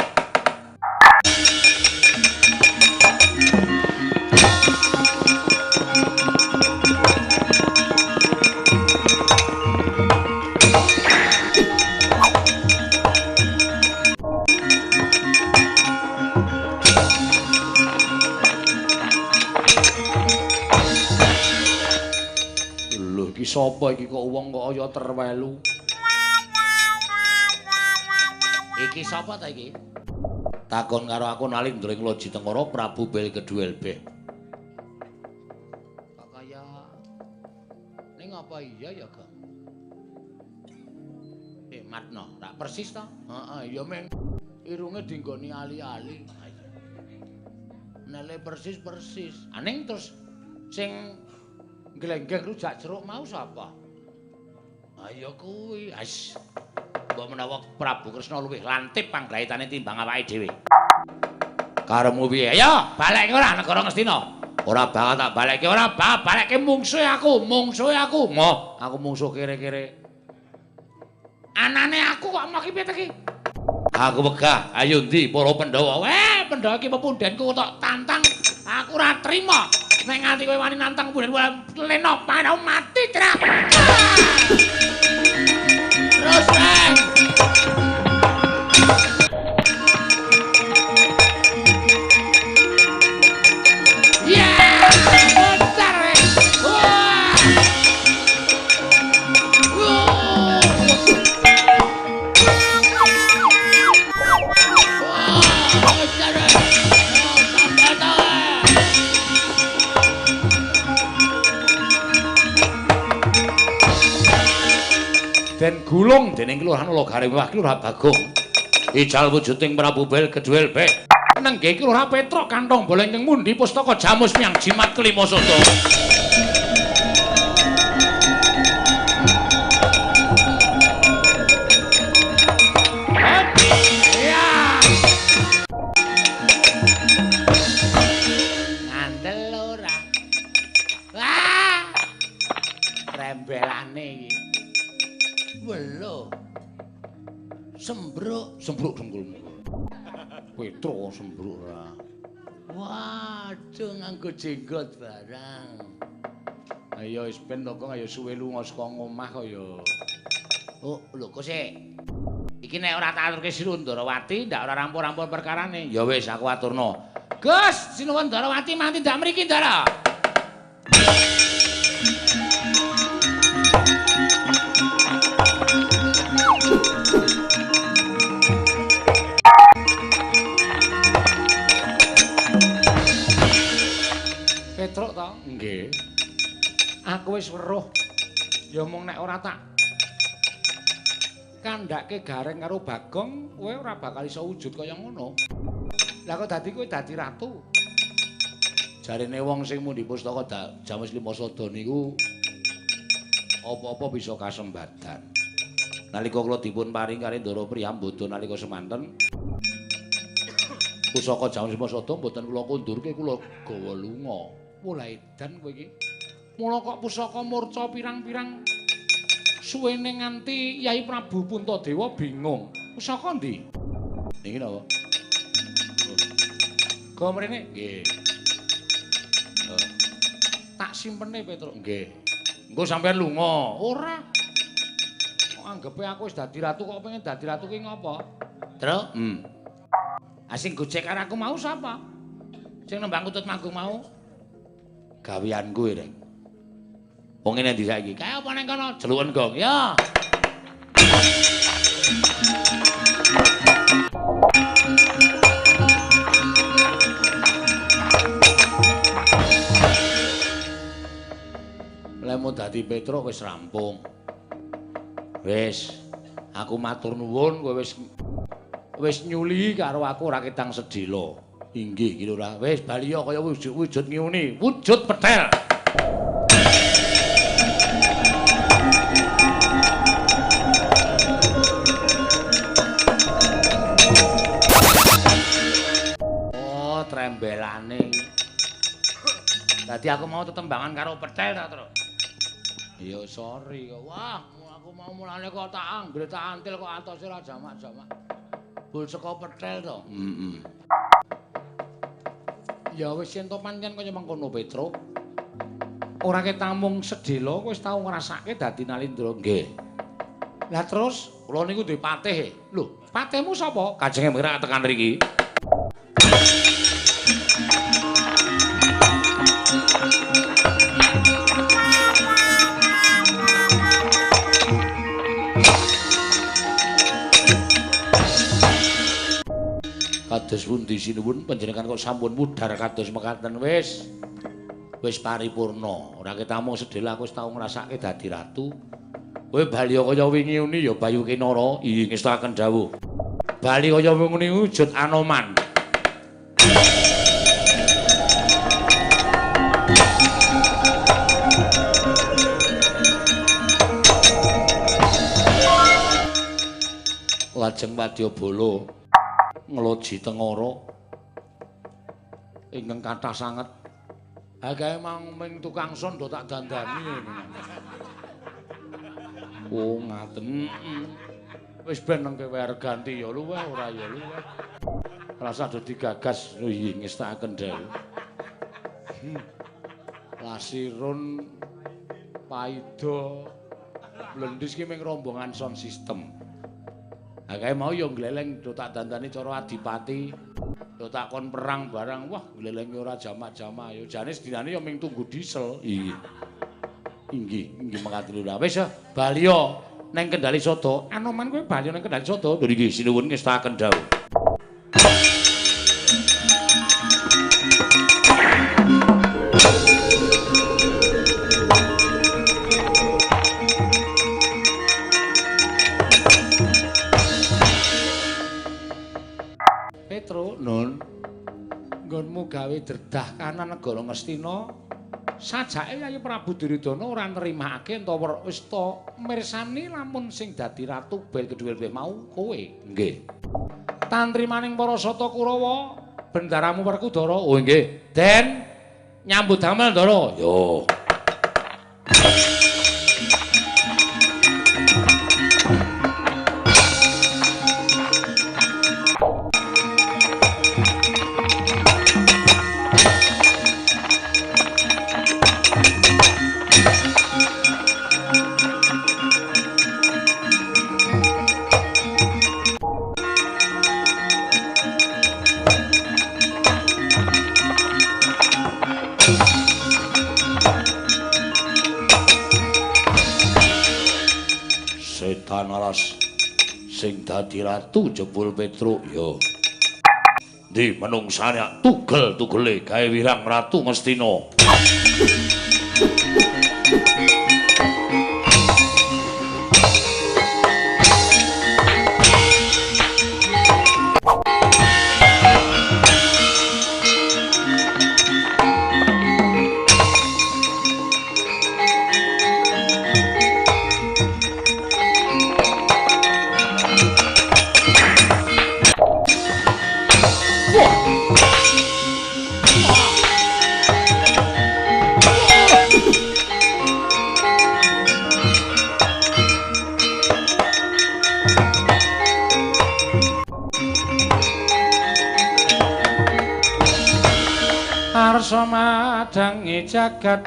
Lho iki sapa iki kok wong kok kaya terwelu? Iki sapa ta iki? Takon karo aku Nalindra Loji Tengara Prabu Belgeduelbe. Kok kaya ning apa iya ya, Kang? Matno, tak persis ta? Heeh, ya meng irunge dinggoni ali-ali. Nele persis-persis. Aning terus sing glenggeng rujak jeruk mau sapa? Ayo kuwi. Ais. Mbok menawa Prabu Kresna luwih lantip panggraitane timbang awake dhewe. Karemu piye? Ayo, balekke ora negara Ngastina. Ora bakal tak balekke, ora bakal balekke mungsuhe aku, Moh, aku mungsuh kere-kere. Anane aku kok mau ki piye iki? Aku wegah, ayo ndi para Pandhawa? Weh, Pandhawa iki pepundhenku tok tantang. Aku ora trima. Nek nganti kowe wani nantang pundhen leno panau mati trak. Terus den gulung dening kelurahan Logare Mewah Kelurahan Bagong. Ijal wujuding Prabu Belgeduelbe. Nenggih Kelurahan Petruk kantong boleh ing mundi pustaka Jamus Miang Jimat Kelima Soto. Ngandel ora. Wah! Trembelane iki. Welo. sembruk dengkulmu. Petro sembruk ra. Waduh nganggo jenggot barang. Ayo wis ben to kok ayo suwe lunga saka omah kok ya. Oh, lho kok sik. Iki nek ora tak aturke Sinuwun Darawati ndak ora rampung-rampung perkarane. Ya wis aku aturno. Gus, Sinuwun Darawati manti ndak mriki, Ndara. Petruk to? Nggih. Aku wis weruh. Ya mung nek ora tak kandhake gareng karo Bagong, kowe ora bakal iso wujud kaya ngono. Lah kok dadi kowe dadi ratu? Jarene wong sing mundi pustaka James Lima Sada niku apa-apa bisa kasembadan. Nalika kula dipun paring kali Ndara Priyambada nalika semanten pusaka James Lima Sada mboten kula kundurke kula gawa lunga. Mulai edan kowe iki. Mula kok pusaka murca pirang-pirang suwene nganti Yai Prabu Puntadewa bingung. Pusaka ndi? Niki napa? Kok mrene? Nggih. Tak simpene Petruk. Nggih. Engko sampean lunga. Ora. Kok anggepe aku wis dadi ratu kok pengen dadi ratu ki ngopo? Truk? Asing gojek karo aku mau sapa? Sing nembang kutut manggung mau? Gaweanku Reng. Wong ngene ndi saiki? Kae apa ning kono? Jeluken gong. Ya. Lemu dadi Petruk wis rampung. Wis, aku matur nuwun kowe wis nyuli karo aku ora ketang sedhela. Inggih iki lho ra. Wis bali kaya wujud ngiuni, wujud petel. Oh, trembelane. Dadi aku mau tetembangan karo petel ta, Tru? Iya, sorry kok. Wah, aku mau mulane kok tak anggere tak antil kok antose ra jamak-jamak. Bul saka petel to. Ya wis yen to pancen kaya mengkono Petruk. Ora ketamung sedhela wis tau ngrasake dadi Nalindra. Nggih. Lah terus kula niku duwe patih. Lho, patihmu sapa? Kajenge mirak tekan mriki. Kados pundi sinuwun panjenengan kok sampun mudhar kados mekaten wis paripurna. Ora ketamung sedhela aku wis tau ngrasake dadi ratu. Kowe bali kaya wingi uni ya Bayu Kinara, ing ngestaken dawuh. Bali kaya wingi wujud Anoman. Lajeng Wadyabala ngeloji tengara ingkang kathah sanget. Agawe mang ming tukang son do tak dandani. Oh ngaten. Wis ben nengke wer ganti ya luweh ora ya luweh. Rasa do digagas ngestaken dawuh. Lasirun Paida Blendis ki ming rombongan sound system. Akae mau ya gleleng do tak dandani cara adipati. Do tak kon perang barang. Wah, glelenge ora jamak-jamak ya. Jane sedinane ya ming tunggu diesel. Inggih mekaten lho. Wis ya, bali yo ning Kendali Sada. Anoman kowe bali ning Kendali Sada. Lho nggih sinuwun ngestaken dawuh. Petruk, Nun. Nggonmu gawe dredah kanan negara Ngastina. Sajake Yayi Prabu Duryudana ora nrimakake entawa wis ta mirsani lamun sing dadi ratu bel kedhuwe mau kowe. Nggih. Tantrimaning para Sata Kurawa, bendaramu Werkudara. Oh nggih. Den nyambut damel Ndara. Yo. sedan alas sing dadi ratu jebul Petruk ya. Di menungsane tugel-tugele gawe wirang ratu Ngastina. Arsa madangi jagat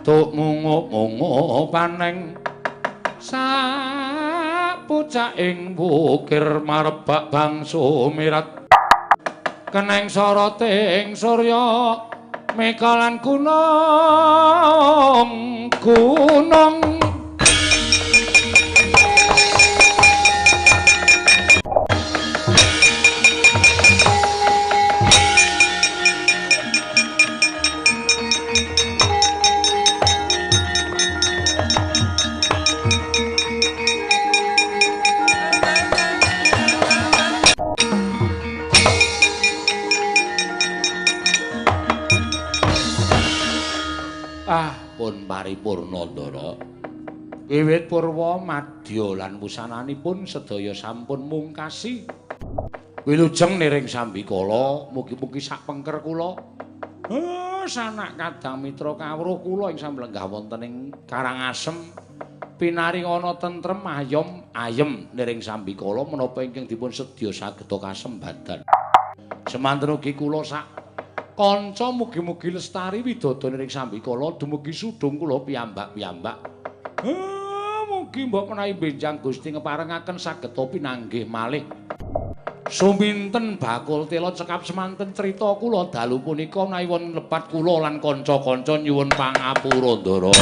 tuk mungu-mungu paneng sapucaking bukir marebak bangsu mirat keneng soroting surya mekalan gunung pun paripurna ndara. Wiwit purwa madya lan wusananipun sedaya sampun mungkasi. Wilujeng niring sambikala, mugi-mugi sak pengker kula sanak kadang mitra kawruh kula ing samlenggah wonten ing Karangasem pinaring ana tentrem ayem niring sambikala menapa ingkang dipun sedya sageda kasembadan. Semanten ugi kula sak kanca mugi-mugi lestari widodone ring sambikala dumugi sudung kula piyambak-piyambak. Mugi mbok menawi benjang Gusti ngeparengaken sageta pinanggih malih. Suminten bakul tela cekap semanten crita kula dalu punika menawi wonten lepat kula lan kanca-kanca nyuwun pangapura ndara.